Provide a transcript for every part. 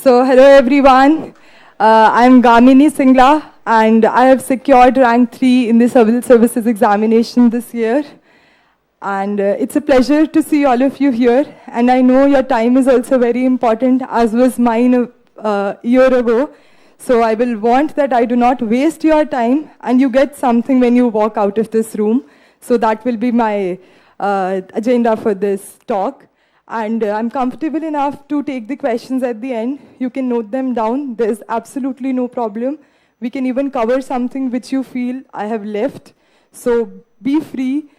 So, hello everyone. I'm Gamini Singla, and I have secured rank 3 in the Civil Services examination this year. And it's a pleasure to see all of you here. And I know your time is also very important, as was mine a year ago. So I will want that I do not waste your time, and you get something when you walk out of this room. So that will be my agenda for this talk. And I'm comfortable enough to take the questions at the end. You can note them down. There's absolutely no problem. We can even cover something which you feel I have left. So be free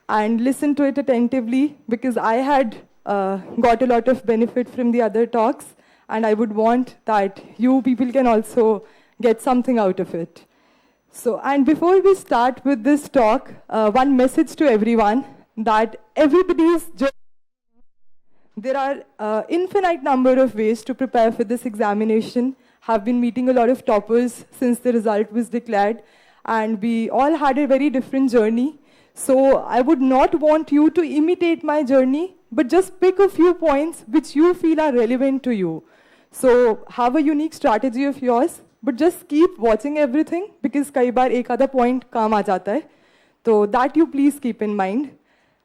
and listen to it attentively, because I had got a lot of benefit from the other talks, and I would want that you people can also get something out of it. So, and before we start with this talk, one message to everyone, that everybody's journey. There are infinite number of ways to prepare for this examination. Have been meeting a lot of toppers since the result was declared, and we all had a very different journey. So I would not want you to imitate my journey, but just pick a few points which you feel are relevant to you. So have a unique strategy of yours, but just keep watching everything, because kai baar ek aadha point kaam aa jata hai. So that you please keep in mind.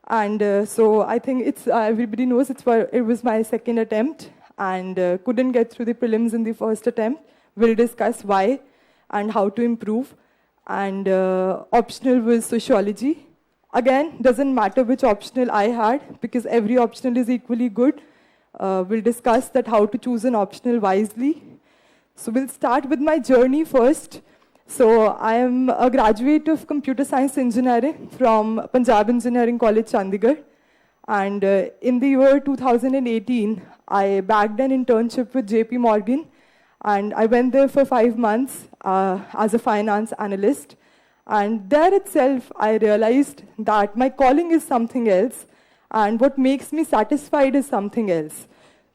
And so I think it's everybody knows it was my second attempt, and couldn't get through the prelims in the first attempt. We'll discuss why and how to improve. And optional was sociology. Again, doesn't matter which optional I had, because every optional is equally good. We'll discuss that how to choose an optional wisely. So we'll start with my journey first. So I am a graduate of computer science engineering from Punjab Engineering College, Chandigarh. And in the year 2018, I bagged an internship with JP Morgan. And I went there for 5 months as a finance analyst. And there itself, I realized that my calling is something else, and what makes me satisfied is something else.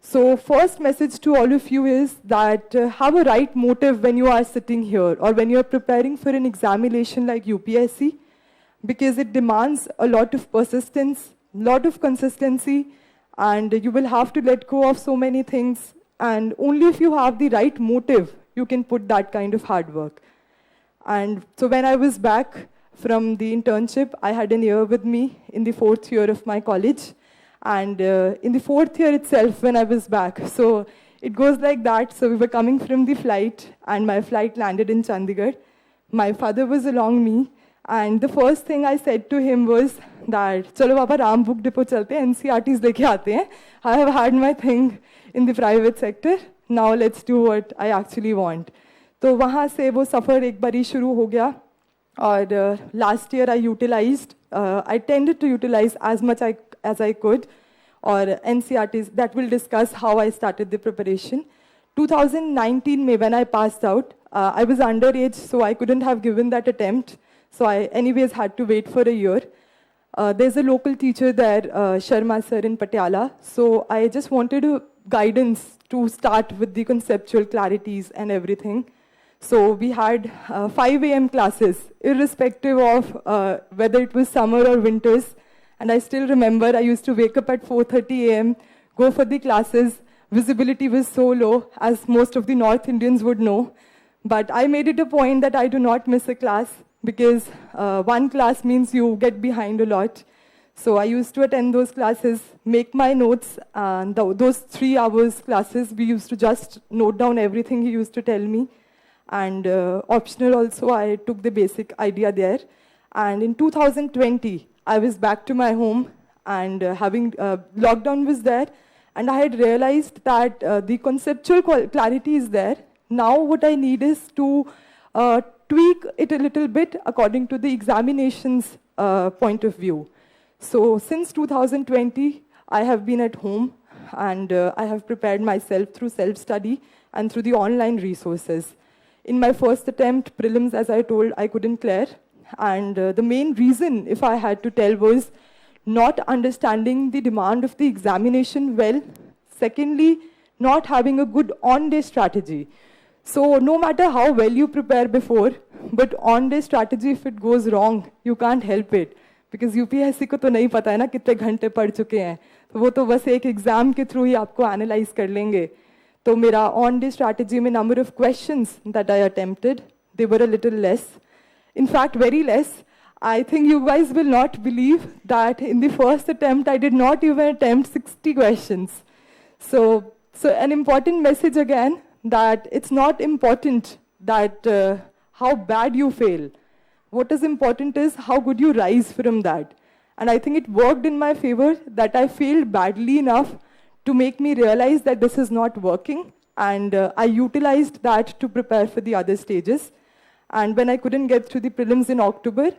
So first message to all of you is that have a right motive when you are sitting here, or when you are preparing for an examination like UPSC, because it demands a lot of persistence, lot of consistency, and you will have to let go of so many things. And only if you have the right motive, you can put that kind of hard work. And so when I was back from the internship, I had an year with me in the 4th year of my college. And in the 4th year itself, when I was back, so it goes like that. So we were coming from the flight, and my flight landed in Chandigarh. My father was along me, and the first thing I said to him was that, "Chalo papa, Ram Book Depot chalte hain, NCRTs leke aate hain. I have had my thing in the private sector. Now let's do what I actually want." तो वहाँ से वो सफ़र एक बारी शुरू हो गया, और last year I tended to utilize as much as I could, or NCRTs, that will discuss how I started the preparation. 2019 May, when I passed out, I was underage, so I couldn't have given that attempt. So I anyways had to wait for a year. There's a local teacher there, Sharma sir in Patiala. So I just wanted guidance to start with the conceptual clarities and everything. So we had 5 a.m. classes, irrespective of whether it was summer or winters. And I still remember I used to wake up at 4:30 a.m., go for the classes. Visibility was so low, as most of the North Indians would know. But I made it a point that I do not miss a class, because one class means you get behind a lot. So I used to attend those classes, make my notes, and those 3 hours classes, we used to just note down everything he used to tell me. And optional also, I took the basic idea there. And in 2020, I was back to my home, and lockdown was there, and I had realized that the conceptual clarity is there. Now what I need is to tweak it a little bit according to the examination's point of view. So since 2020, I have been at home, and I have prepared myself through self-study and through the online resources. In my first attempt, prelims, as I told, I couldn't clear. And the main reason, if I had to tell, was not understanding the demand of the examination well. Secondly, not having a good on-day strategy. So no matter how well you prepare before, but on-day strategy, if it goes wrong, you can't help it. Because UPSC को तो नहीं पता है ना कितने घंटे पढ़ चुके हैं. तो वो तो बस एक एग्जाम के थ्रू ही आपको एनालाइज कर लेंगे. तो मेरा on-day strategy में number of questions that I attempted, they were a little less. In fact, very less. I think you guys will not believe that in the first attempt, I did not even attempt 60 questions. So an important message again, that it's not important that how bad you fail. What is important is how good you rise from that. And I think it worked in my favor that I failed badly enough to make me realize that this is not working. And I utilized that to prepare for the other stages. And when I couldn't get through the prelims in October,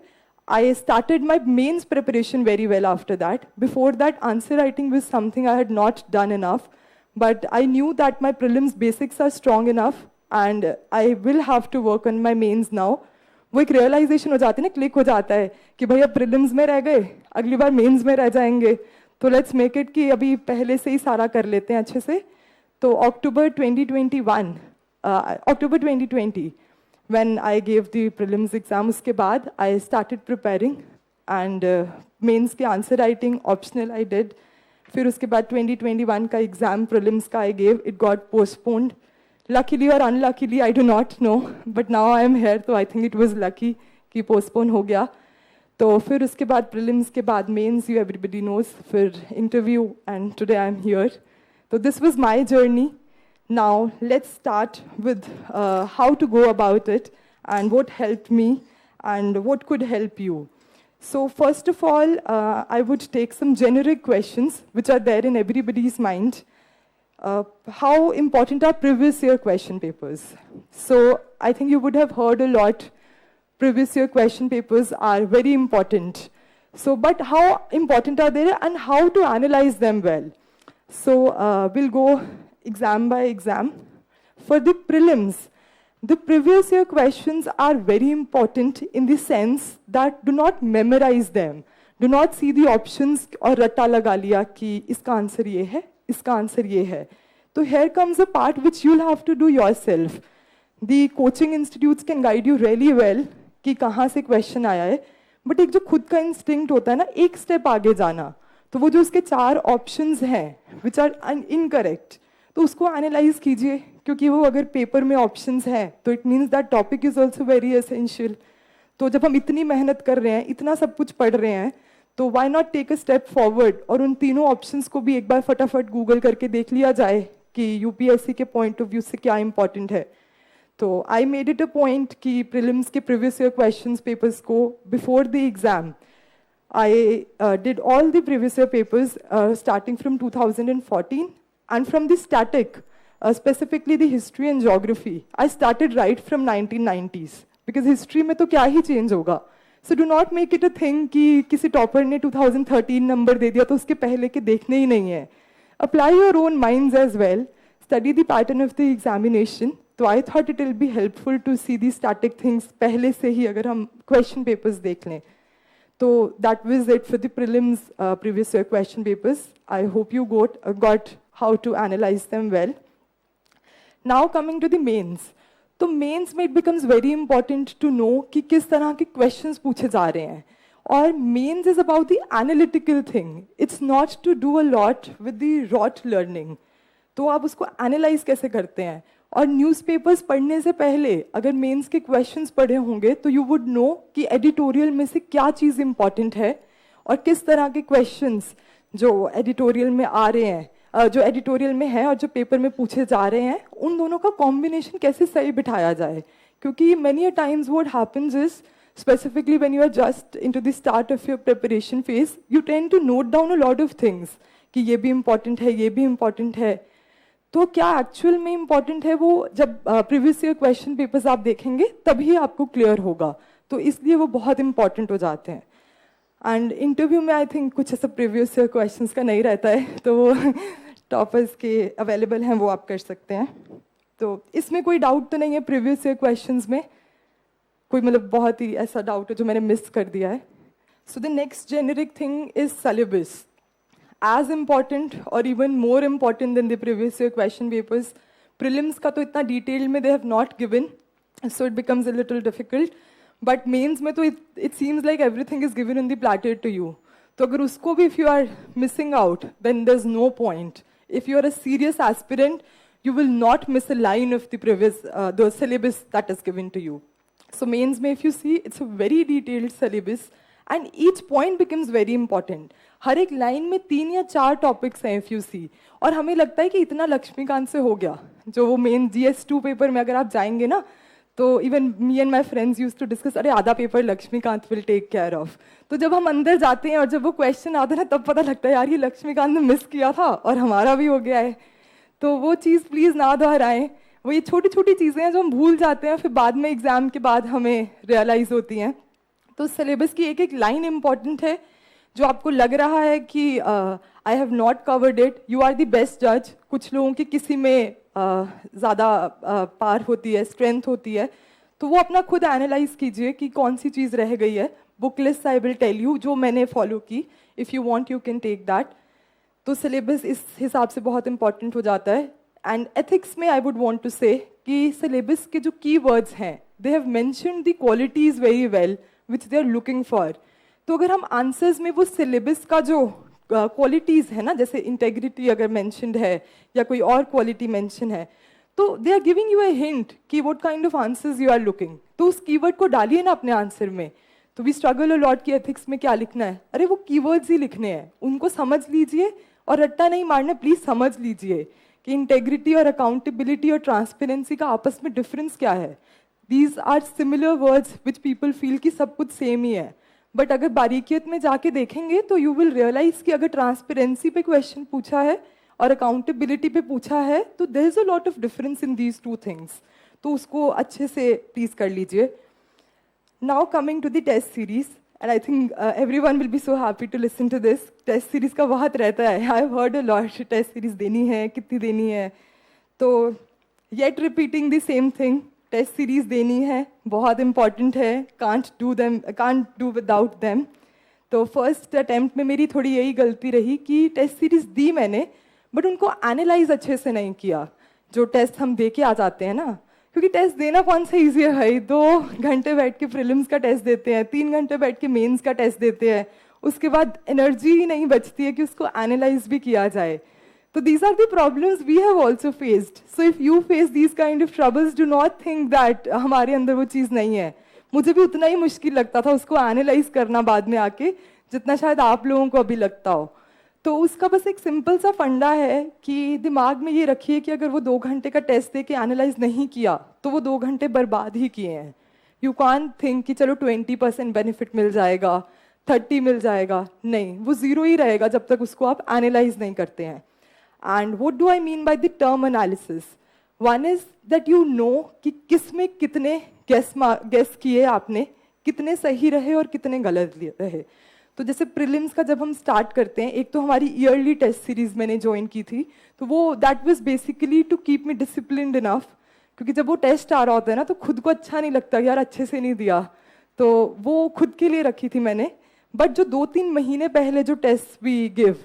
I started my mains preparation very well after that. Before that, answer writing was something I had not done enough. But I knew that my prelims basics are strong enough and I will have to work on my mains now. वो एक realization हो जाती है ना, click हो जाता है कि भैया prelims में रह गए, अगली बार mains में रह जाएंगे, तो let's make it कि अभी पहले से ही सारा कर लेते हैं अच्छे से. तो October 2020, when I gave the prelims exam, उसके बाद I started preparing and mains के answer writing optional I did. फिर उसके बाद 2021 का exam prelims का I gave, it got postponed. Luckily or unluckily, I do not know, but now I am here, so I think it was lucky कि postpone हो गया. तो फिर उसके बाद prelims के बाद mains, you everybody knows, फिर interview, and today I am here. So this was my journey. Now let's start with how to go about it and what helped me and what could help you. So first of all, I would take some generic questions which are there in everybody's mind. How important are previous year question papers? So I think you would have heard a lot, previous year question papers are very important. So, but how important are they and how to analyze them well? So we'll go exam by exam. For the prelims, the previous year questions are very important in the sense that do not memorize them. Do not see the options और रट्टा लगा लिया कि इसका answer ये है, इसका answer ये है. तो here comes a part which you'll have to do yourself. The coaching institutes can guide you really well कि कहाँ से question आया है. But एक जो खुद का instinct होता है ना, एक step आगे जाना. तो वो जो उसके 4 options हैं, which are incorrect, तो उसको एनालाइज कीजिए, क्योंकि वो अगर पेपर में ऑप्शंस हैं तो it means that topic is also very essential. तो जब हम इतनी मेहनत कर रहे हैं, इतना सब कुछ पढ़ रहे हैं, तो why not take a step forward और उन तीनों ऑप्शंस को भी एक बार फटाफट गूगल करके देख लिया जाए कि यूपीएससी के पॉइंट ऑफ व्यू से क्या इंपॉर्टेंट है. तो आई मेड इट अ पॉइंट कि प्रीलिम्स के प्रीवियस ईयर क्वेश्चंस पेपर्स को before the exam I did all the previous year papers starting from 2014. And from the static, specifically the history and geography, I started right from 1990s. Because history में तो क्या ही change होगा. So do not make it a thing कि किसी topper ने 2013 number दे दिया तो उसके पहले के देखने ही नहीं है. Apply your own minds as well. Study the pattern of the examination. तो I thought it will be helpful to see the static things पहले से ही अगर हम question papers देख लें. So that was it for the prelims previous year question papers. I hope you got how to analyze them well. Now coming to the mains. तो mains में it becomes very important to know कि किस तरह के questions पूछे जा रहे हैं. और mains is about the analytical thing. It's not to do a lot with the rote learning. तो आप उसको analyze कैसे करते हैं. और न्यूज़पेपर्स पढ़ने से पहले अगर मेंस के क्वेश्चंस पढ़े होंगे तो यू वुड नो कि एडिटोरियल में से क्या चीज़ इंपॉर्टेंट है और किस तरह के क्वेश्चंस जो एडिटोरियल में आ रहे हैं, जो एडिटोरियल में है और जो पेपर में पूछे जा रहे हैं, उन दोनों का कॉम्बिनेशन कैसे सही बिठाया जाए. क्योंकि many a times what happens is specifically when you are just into the start of your preparation phase, you tend to note down a lot of things कि ये भी इंपॉर्टेंट है, ये भी इंपॉर्टेंट है. तो क्या एक्चुअल में इंपॉर्टेंट है वो जब प्रीवियस ईयर क्वेश्चन पेपर्स आप देखेंगे तभी आपको क्लियर होगा. तो इसलिए वो बहुत इंपॉर्टेंट हो जाते हैं. एंड इंटरव्यू में आई थिंक कुछ ऐसा प्रीवियस ईयर क्वेश्चंस का नहीं रहता है, तो वो टॉपर्स के अवेलेबल हैं, वो आप कर सकते हैं. तो इसमें कोई डाउट तो नहीं है प्रीवियस ईयर क्वेश्चंस में, कोई मतलब बहुत ही ऐसा डाउट है जो मैंने मिस कर दिया है. So the next generic thing is syllabus. as important or even more important than the previous year question papers. Prelims का तो इतना detail में they have not given, so it becomes a little difficult. But mains में तो it seems like everything is given on the platter to you. तो अगर उसको भी if you are missing out, then there's no point. If you are a serious aspirant, you will not miss a line of the previous, the syllabus that is given to you. So mains में if you see, it's a very detailed syllabus and each point becomes very important. हर एक line में 3 या 4 topics हैं if you see. और हमें लगता है कि इतना लक्ष्मीकांत से हो गया. जो वो मेन GS2 पेपर में अगर आप जाएंगे ना, तो even me and my friends use to discuss, अरे आधा paper Laxmikanth will take care of. तो जब हम अंदर जाते हैं और जब वो क्वेश्चन आता है ना, तब पता लगता है यार ये लक्ष्मीकांत ने मिस किया था और हमारा भी हो गया है. तो वो चीज़ प्लीज़ ना दोहराएं. वो ये छोटी छोटी चीज़ें हैं जो हम भूल जाते हैं, फिर बाद में एग्जाम के बाद हमें रियलाइज़ होती हैं. तो सिलेबस की एक एक लाइन इंपॉर्टेंट है. जो आपको लग रहा है कि I have not covered it, you are the best जज. कुछ लोगों की किसी में ज़्यादा पार होती है, स्ट्रेंथ होती है, तो वो अपना खुद एनालाइज कीजिए कि कौन सी चीज़ रह गई है. Book list I will tell you, जो मैंने फॉलो की. If you want you can take that. तो सिलेबस इस हिसाब से बहुत इंपॉर्टेंट हो जाता है. एंड एथिक्स में आई वुड वांट टू से कि सिलेबस के जो की वर्ड्स हैं, they have mentioned the qualities very well which they are looking for. तो अगर हम आंसर्स में वो सिलेबस का जो क्वालिटीज़ है ना, जैसे इंटेग्रिटी अगर मेंशन्ड है या कोई और क्वालिटी मेंशन है, तो they are giving you a hint कि what kind of answers you are looking. तो उस कीवर्ड को डालिए ना अपने आंसर में. तो वी स्ट्रगल अ लॉट की एथिक्स में क्या लिखना है. अरे वो कीवर्ड्स ही लिखने हैं, उनको समझ लीजिए और रट्टा नहीं मारना. प्लीज़ समझ लीजिए कि इंटेग्रिटी और अकाउंटेबिलिटी और ट्रांसपेरेंसी का आपस में डिफरेंस क्या है. These are similar words which people feel कि सब कुछ सेम ही है. बट अगर बारीकियत में जाके देखेंगे तो यू विल रियलाइज कि अगर ट्रांसपेरेंसी पे क्वेश्चन पूछा है और अकाउंटेबिलिटी पे पूछा है, तो there is a lot of difference in these two things. तो उसको अच्छे से प्लीज कर लीजिए. Now coming to the test series, and I think everyone will be so happy to listen to this. Test series का बहुत रहता है. I have heard a lot, test series देनी है, कितनी देनी है. तो yet repeating the same thing. Test series देनी है, बहुत इंपॉर्टेंट है. Can't do without them. तो फर्स्ट अटेम्प्ट में मेरी थोड़ी यही गलती रही कि टेस्ट सीरीज दी मैंने, बट उनको एनालाइज अच्छे से नहीं किया. जो टेस्ट हम दे के आ जाते हैं ना, क्योंकि टेस्ट देना कौन सा ईजी है भाई. 2 घंटे बैठ के प्रीलिम्स का टेस्ट देते हैं, 3 घंटे बैठ के मेंस का टेस्ट देते हैं, उसके बाद एनर्जी ही नहीं बचती है कि उसको एनालाइज भी किया जाए. So these are the problems we have also faced. So if you face these kind of troubles, do not think that हमारे अंदर वो चीज़ नहीं है. मुझे भी उतना ही मुश्किल लगता था उसको एनालाइज करना बाद में आके, जितना शायद आप लोगों को अभी लगता हो. तो उसका बस एक सिंपल सा फंडा है कि दिमाग में ये रखिए कि अगर वो 2 घंटे का टेस्ट दे के एनालाइज नहीं किया, तो वो 2 घंटे बर्बाद ही किए हैं. यू कांट थिंक कि चलो 20% बेनिफिट मिल जाएगा, 30 मिल जाएगा. नहीं, वो 0 ही रहेगा जब तक उसको आप एनालाइज नहीं करते हैं. And what do I mean by the term analysis? One is that you know कि किस में कितने guess किए आपने, कितने सही रहे और कितने गलत रहे. तो जैसे प्रीलिम्स का जब हम स्टार्ट करते हैं, एक तो हमारी ईयरली टेस्ट सीरीज मैंने ज्वाइन की थी, तो वो that was basically to keep me disciplined enough. क्योंकि जब वो टेस्ट आ रहा होता है ना, तो खुद को अच्छा नहीं लगता यार अच्छे से नहीं दिया, तो वो खुद के लिए रखी थी मैंने. बट जो 2-3 महीने पहले जो टेस्ट वी गिव,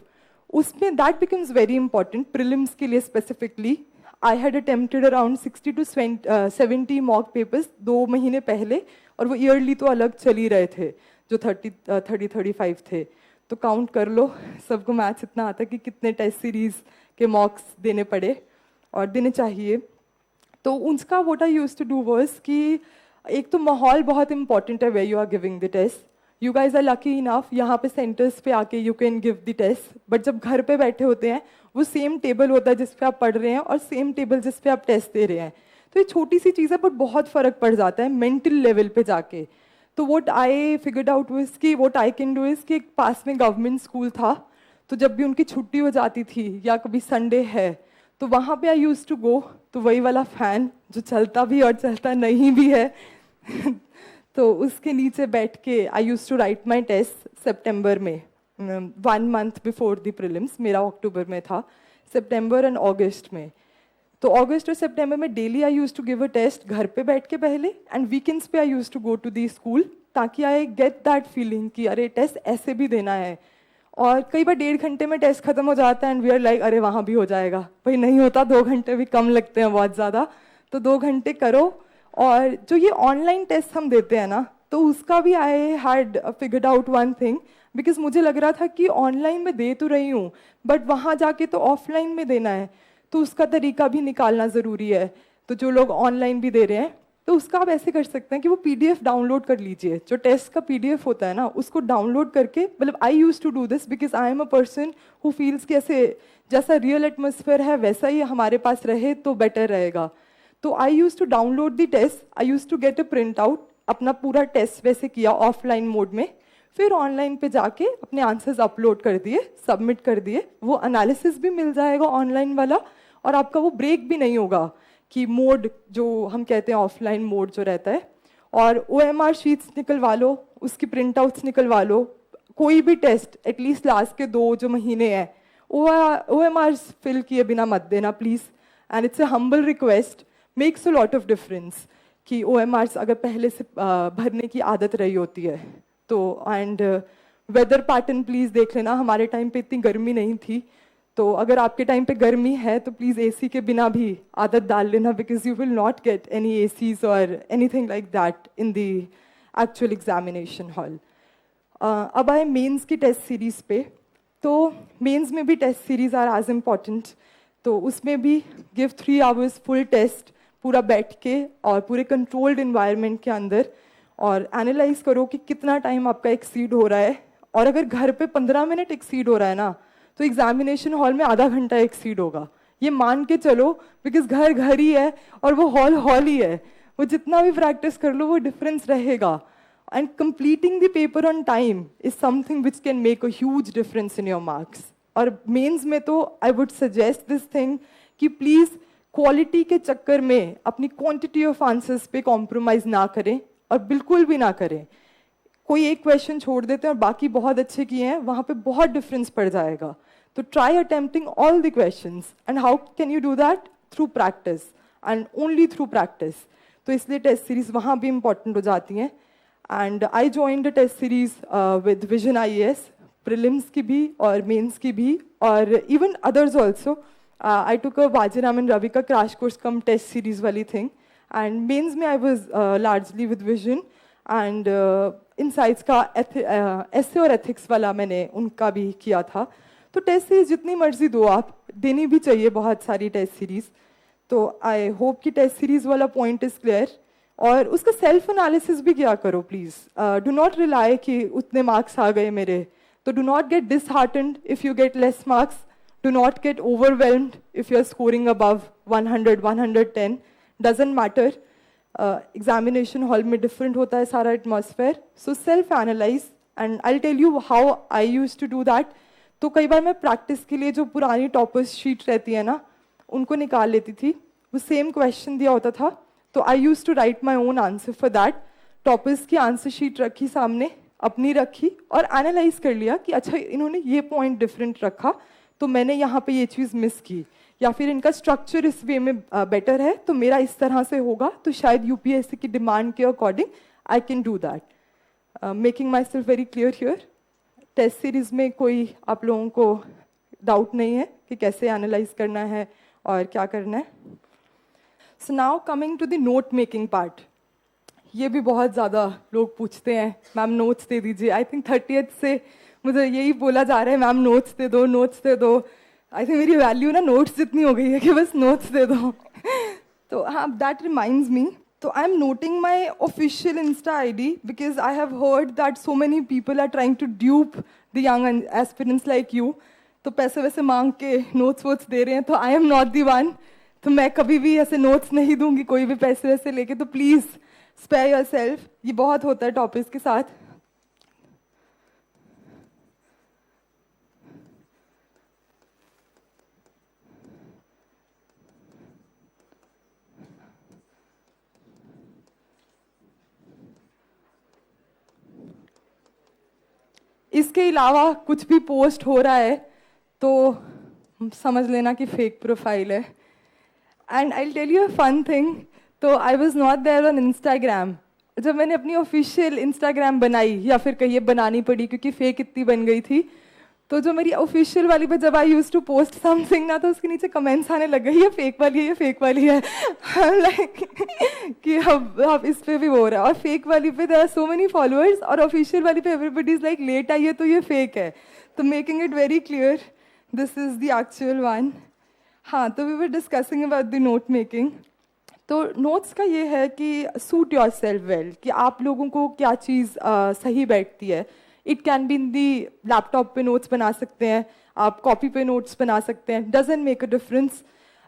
उसमें that becomes very important. Prelims के लिए specifically I had attempted around 60 to 70 mock papers 2 महीने पहले, और वो ईयरली तो अलग चल ही रहे थे जो 30-35 थे. तो काउंट कर लो, सबको मैथ्स इतना आता है कि कितने टेस्ट सीरीज के मॉक्स देने पड़े और देने चाहिए. तो उसका what I used to do was कि एक तो माहौल बहुत इंपॉर्टेंट है where you are giving the test. You guys are lucky enough, यहाँ पे सेंटर्स पे आके you can give the test. But जब घर पे बैठे होते हैं, वो सेम टेबल होता है जिस पे आप पढ़ रहे हैं और सेम टेबल जिस पे आप टेस्ट दे रहे हैं. तो ये छोटी सी चीज़ है बट बहुत फ़र्क पड़ जाता है मेंटल लेवल पे जाके. तो what I figured out was कि what I can do is कि एक पास में गवर्नमेंट स्कूल था, तो जब भी उनकी छुट्टी हो जाती थी या कभी संडे है, तो वहाँ पे आई यूज टू गो. तो वही वाला फ़ैन जो चलता भी और चलता नहीं भी है तो उसके नीचे बैठ के I use to write my test सितंबर में, 1 month बिफोर द प्रीलिम्स. मेरा अक्टूबर में था, सितंबर एंड अगस्त में. तो अगस्त और सितंबर में daily I use to give a test घर पे बैठ के पहले, एंड वीकेंड्स पे I use to go to the school, ताकि आई गेट दैट फीलिंग कि अरे टेस्ट ऐसे भी देना है. और कई बार 1.5 घंटे में टेस्ट खत्म हो जाता है एंड वी आर लाइक अरे वहाँ भी हो जाएगा. भाई नहीं होता, 2 घंटे भी कम लगते हैं बहुत ज़्यादा. तो 2 घंटे करो. और जो ये ऑनलाइन टेस्ट हम देते हैं ना, तो उसका भी I had figured out one thing, because मुझे लग रहा था कि ऑनलाइन में दे तो रही हूँ बट वहाँ जाके तो ऑफलाइन में देना है. तो उसका तरीका भी निकालना ज़रूरी है। तो जो लोग ऑनलाइन भी दे रहे हैं तो उसका आप ऐसे कर सकते हैं कि वो पीडीएफ डाउनलोड कर लीजिए। जो टेस्ट का पीडीएफ होता है ना, उसको डाउनलोड करके, मतलब I use to do this because I am a person who feels कि ऐसे जैसा रियल एटमोसफेयर है वैसा ही हमारे पास रहे तो बेटर रहेगा। तो I use to download the test, I use to get a print out, अपना पूरा टेस्ट वैसे किया ऑफलाइन मोड में, फिर ऑनलाइन पे जाके अपने आंसर्स अपलोड कर दिए, सबमिट कर दिए। वो एनालिसिस भी मिल जाएगा ऑनलाइन वाला, और आपका वो ब्रेक भी नहीं होगा कि मोड जो हम कहते हैं ऑफलाइन मोड जो रहता है। और OMR शीट्स निकलवा लो, उसकी प्रिंट आउट्स निकलवा लो। कोई भी टेस्ट एटलीस्ट लास्ट के 2 जो महीने हैं OMR फिल किए बिना मत देना please, and it's a humble request, makes a lot of difference कि OMR अगर पहले से भरने की आदत रही होती है तो। एंड वेदर पैटर्न प्लीज़ देख लेना, हमारे टाइम पे इतनी गर्मी नहीं थी, तो अगर आपके टाइम पे गर्मी है तो प्लीज़ एसी के बिना भी आदत डाल लेना, because you will not get any ACs और anything like that in the actual examination hall. अब आए मेंस की टेस्ट सीरीज़ पे। तो मेंस में भी test series are as important, तो उसमें भी गिव 3 आवर्स फुल टेस्ट, पूरा बैठ के और पूरे कंट्रोल्ड इन्वायरमेंट के अंदर, और एनालाइज करो कि कितना टाइम आपका एक्सीड हो रहा है। और अगर घर पे 15 मिनट एक्सीड हो रहा है ना, तो एग्जामिनेशन हॉल में आधा घंटा एक्सीड होगा, ये मान के चलो, बिकॉज घर घर ही है और वो हॉल हॉल ही है। वो जितना भी प्रैक्टिस कर लो वो डिफरेंस रहेगा। And completing the paper on time is something which can make a huge difference in your marks. और मेंस में तो I would suggest this thing कि प्लीज़ क्वालिटी के चक्कर में अपनी क्वांटिटी ऑफ आंसर्स पे कॉम्प्रोमाइज ना करें, और बिल्कुल भी ना करें। कोई एक क्वेश्चन छोड़ देते हैं और बाकी बहुत अच्छे किए हैं, वहाँ पे बहुत डिफरेंस पड़ जाएगा। तो try attempting all the questions, and how can you do that? Through practice, and only through practice. तो इसलिए टेस्ट सीरीज वहाँ भी इंपॉर्टेंट हो जाती हैं। And I joined the test series with vision IAS, prelims की भी और मेंस की भी, और even others also. I took a Vajiraman Ravi का crash course cum test series वाली थिंग, एंड मेंस में I was largely with vision, and insights का ऐसे और एथिक्स वाला मैंने उनका भी किया था। तो टेस्ट सीरीज जितनी मर्जी दो, आप देनी भी चाहिए बहुत सारी टेस्ट सीरीज। तो आई होप कि टेस्ट सीरीज वाला पॉइंट इज क्लियर, और उसका सेल्फ एनालिसिस भी किया करो प्लीज। डू नॉट रिलाई कि उतने मार्क्स आ गए मेरे, तो do not get disheartened if you get less marks, do not get overwhelmed if you are scoring above 100 110, doesn't matter. Examination hall में डिफरेंट होता है सारा atmosphere, so self analyse, and I tell you how I use to do that. तो कई बार मैं practice के लिए जो पुरानी टॉपर्स शीट रहती है ना, उनको निकाल लेती थी, वो सेम क्वेश्चन दिया होता था, तो I use to write my own answer for that. Toppers की आंसर शीट रखी सामने, अपनी रखी, और एनालाइज कर लिया कि अच्छा इन्होंने ये पॉइंट डिफरेंट रखा, तो मैंने यहाँ पे ये चीज़ मिस की, या फिर इनका स्ट्रक्चर इस वे में बेटर है तो मेरा इस तरह से होगा, तो शायद UPSC की डिमांड के according I can do that. Making my self very clear here. Test series में कोई आप लोगों को डाउट नहीं है कि कैसे एनालाइज करना है और क्या करना है। So now coming to the note making part. ये भी बहुत ज़्यादा लोग पूछते हैं, मैम नोट्स दे दीजिए। आई थिंक 30th से मुझे यही बोला जा रहा है, मैम नोट्स दे दो, नोट्स दे दो। आई थिंक मेरी वैल्यू ना नोट्स जितनी हो गई है कि बस नोट्स दे दो। तो हाँ, दैट रिमाइंड्स मी, तो I am noting my official Insta ID because I have heard that so many people are trying to dupe the young aspirants like you. तो पैसे वैसे मांग के नोट्स वोट्स दे रहे हैं, तो आई एम नॉट दी वन। तो मैं कभी भी ऐसे नोट्स नहीं दूंगी कोई भी पैसे वैसे लेके, तो प्लीज़ स्पेयर योर सेल्फ। ये बहुत होता है टॉपिक्स के साथ। इसके अलावा कुछ भी पोस्ट हो रहा है तो समझ लेना कि फेक प्रोफाइल है। And I tell you a fun thing, तो I was not there on Instagram. जब मैंने अपनी ऑफिशियल इंस्टाग्राम बनाई, या फिर कहिए बनानी पड़ी क्योंकि फेक इतनी बन गई थी, तो जो मेरी ऑफिशियल वाली पे जब आई यूज टू पोस्ट समथिंग ना, तो उसके नीचे कमेंट्स आने लग गए, ये फेक वाली है, ये फेक वाली है। लाइक कि अब इस पे भी वो हो रहा है। और फेक वाली पे there are so many followers, और ऑफिशियल वाली पे एवरीबडी इज लाइक लेट आई है तो ये फेक है। तो making it very clear, this is the actual one. हाँ, तो we were discussing about the note making. तो नोट्स का ये है कि सूट योर सेल्फ वेल, कि आप लोगों को क्या चीज़ सही बैठती है। It can be in the laptop पे नोट्स बना सकते हैं, आप कॉपी पे नोट्स बना सकते हैं, डजेंट मेक अ डिफरेंस।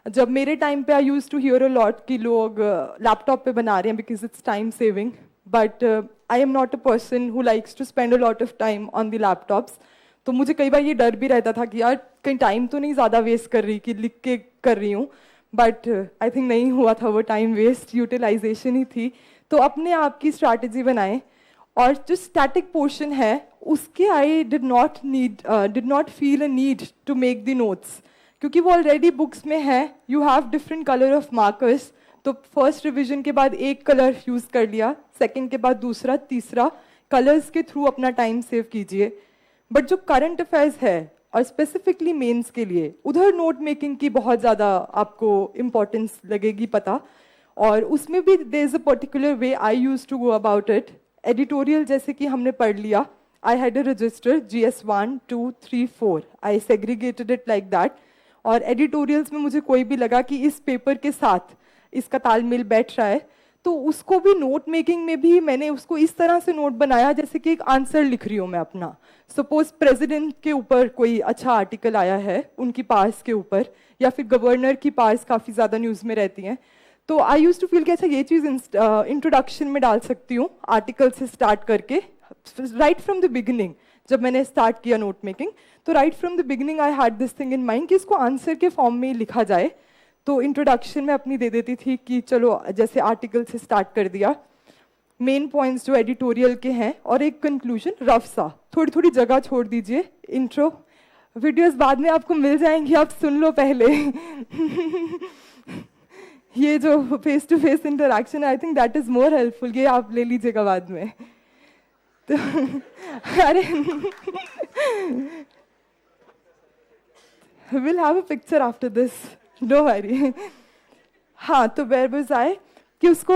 जब मेरे टाइम पे I use to hear a lot कि लोग लैपटॉप पे बना रहे हैं because it's time saving, but I am not a person who likes to spend a lot of time on the laptops. तो मुझे कई बार ये डर भी रहता था कि यार कहीं टाइम तो नहीं ज़्यादा वेस्ट कर रही कि लिख के कर रही हूँ, बट आई थिंक नहीं हुआ था वो टाइम वेस्ट, यूटिलाइजेशन ही थी। तो अपने आप की स्ट्रैटेजी बनाएं। और जो स्टैटिक पोर्शन है उसके I did not feel a need to make the notes, क्योंकि वो ऑलरेडी बुक्स में है। You have different colour of markers, तो फर्स्ट रिविजन के बाद एक कलर यूज कर लिया, सेकंड के बाद दूसरा, तीसरा, कलर्स के थ्रू अपना टाइम सेव कीजिए। बट जो करंट अफेयर्स है और स्पेसिफिकली मेंस के लिए, उधर नोट मेकिंग की बहुत ज़्यादा आपको इम्पोर्टेंस लगेगी पता। और उसमें भी there is a particular way I use to go about it. Editorial जैसे कि हमने पढ़ लिया, I had a register GS 1 2 3 4, I segregated it like that. और एडिटोरियल्स में मुझे कोई भी लगा कि इस पेपर के साथ इसका तालमेल बैठ रहा है, तो उसको भी नोट मेकिंग में भी मैंने उसको इस तरह से नोट बनाया जैसे कि एक आंसर लिख रही हूँ मैं अपना। सपोज प्रेसिडेंट के ऊपर कोई अच्छा आर्टिकल आया है, उनकी पार्स के ऊपर, या फिर गवर्नर की पार्स काफ़ी ज़्यादा न्यूज़ में रहती हैं, तो आई यूज टू फील कि अच्छा ये चीज़ इंट्रोडक्शन में डाल सकती हूँ आर्टिकल से स्टार्ट करके, राइट फ्रॉम द बिगिनिंग। जब मैंने स्टार्ट किया नोट मेकिंग, तो right from the beginning I had this thing in mind कि इसको आंसर के फॉर्म में लिखा जाए। तो इंट्रोडक्शन में अपनी दे देती थी कि चलो जैसे आर्टिकल से स्टार्ट कर दिया, मेन पॉइंट्स जो एडिटोरियल के हैं, और एक कंक्लूजन रफ सा, थोड़ी थोड़ी जगह छोड़ दीजिए। इंट्रो वीडियोस बाद में आपको मिल जाएंगी, आप सुन लो पहले। ये जो face to face interaction, I think that is more helpful, ये आप ले लीजिएगा बाद में। तो अरे will have a picture after this, don't worry. हाँ, तो वेयर आए कि उसको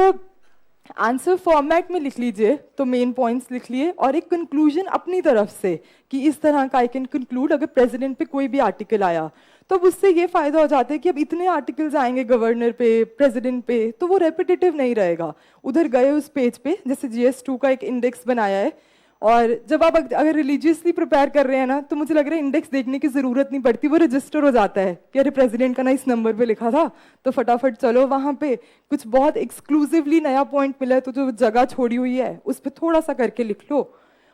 आंसर फॉर्मेट में लिख लीजिए, तो मेन पॉइंट्स लिख लिए, और एक कंक्लूजन अपनी तरफ से कि इस तरह का आई कैन कंक्लूड अगर प्रेसिडेंट पे कोई भी आर्टिकल आया। तो अब उससे ये फायदा हो जाता है कि अब इतने आर्टिकल्स आएंगे गवर्नर पे, प्रेसिडेंट पे, तो वो रेपिटेटिव नहीं रहेगा। उधर गए उस पेज पे, जैसे GS2 का एक इंडेक्स बनाया है, और जब आप अगर रिलीजियसली प्रिपेयर कर रहे हैं ना, तो मुझे लग रहा है इंडेक्स देखने की जरूरत नहीं पड़ती, वो रजिस्टर हो जाता है कि अरे प्रेसिडेंट का ना इस नंबर पे लिखा था, तो फटाफट चलो वहां पे कुछ बहुत एक्सक्लूसिवली नया पॉइंट मिला है, तो जो जगह छोड़ी हुई है उस पर थोड़ा सा करके लिख लो।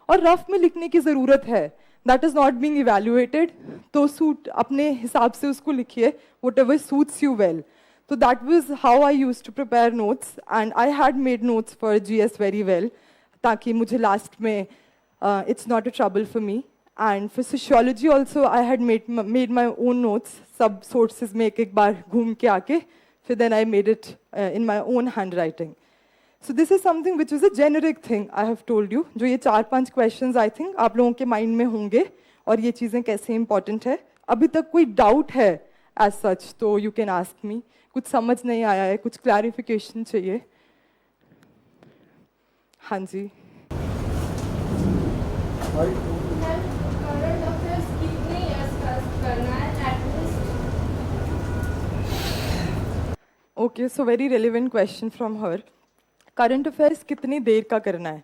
और रफ में लिखने की जरूरत है, that is not being evaluated, तो सूट अपने हिसाब से उसको लिखिए, whatever suits you well. तो that was how I used to prepare notes, and I had made notes for GS very well, ताकि मुझे लास्ट में it's not a trouble for me. And for sociology also I had made my own notes, सब sources में एक बार घूम के आके, फिर then I made it in my own handwriting. So this is something which is a generic thing I have told you, जो ये 4-5 questions I think आप लोगों के mind में होंगे, और ये चीज़ें कैसे important है। अभी तक कोई doubt है as such तो you can ask me, कुछ समझ नहीं आया है, कुछ clarification चाहिए? हाँ जी। Okay, so very relevant question from her. Current affairs कितनी देर का करना है?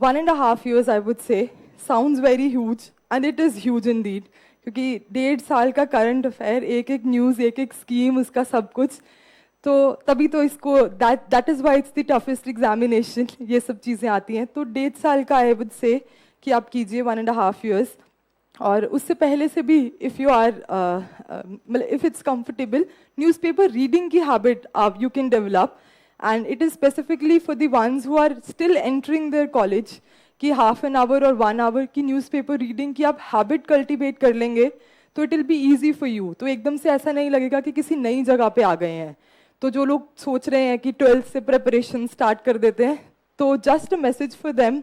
1.5 years I would say. Sounds very huge and it is huge indeed. क्योंकि 1.5 साल का करंट अफेयर, एक एक न्यूज़, एक एक स्कीम, उसका सब कुछ, तो तभी तो इसको that is why it's the toughest examination, ये सब चीज़ें आती हैं। तो 1.5 साल का आई वुड से कि आप कीजिए 1.5 years, और उससे पहले से भी इफ़ यू आर मतलब if it's comfortable, newspaper reading की हैबिट आप you can develop, and it is specifically for the ones who are still entering their college, कि ½ an hour और 1 hour की न्यूज़पेपर रीडिंग की आप हैबिट कल्टिवेट कर लेंगे, तो it will be easy for you. तो एकदम से ऐसा नहीं लगेगा कि किसी नई जगह पे आ गए हैं। तो जो लोग सोच रहे हैं कि 12th से प्रिपरेशन स्टार्ट कर देते हैं, तो just a message for them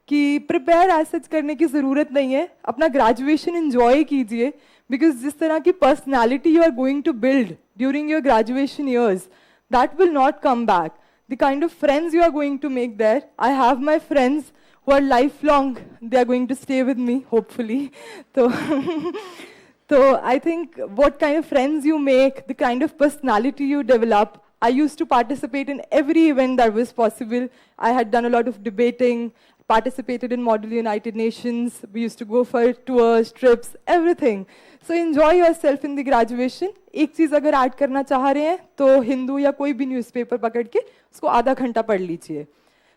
कि प्रिपेयर एज सच करने की ज़रूरत नहीं है, अपना ग्रेजुएशन इंजॉय कीजिए, बिकॉज जिस तरह की personality you are going to build during your graduation years, that will not come back. The kind of friends you are going to make there, I have my friends who are lifelong, they are going to stay with me, hopefully. So, So I think what kind of friends you make, the kind of personality you develop. I used to participate in every event that was possible. I had done a lot of debating, participated in Model United Nations. We used to go for tours, trips, everything. So enjoy yourself in the graduation. एक चीज़ अगर add करना चाह रहे हैं तो हिंदू या कोई भी न्यूज़पेपर पकड़ के उसको आधा घंटा पढ़ लीजिए.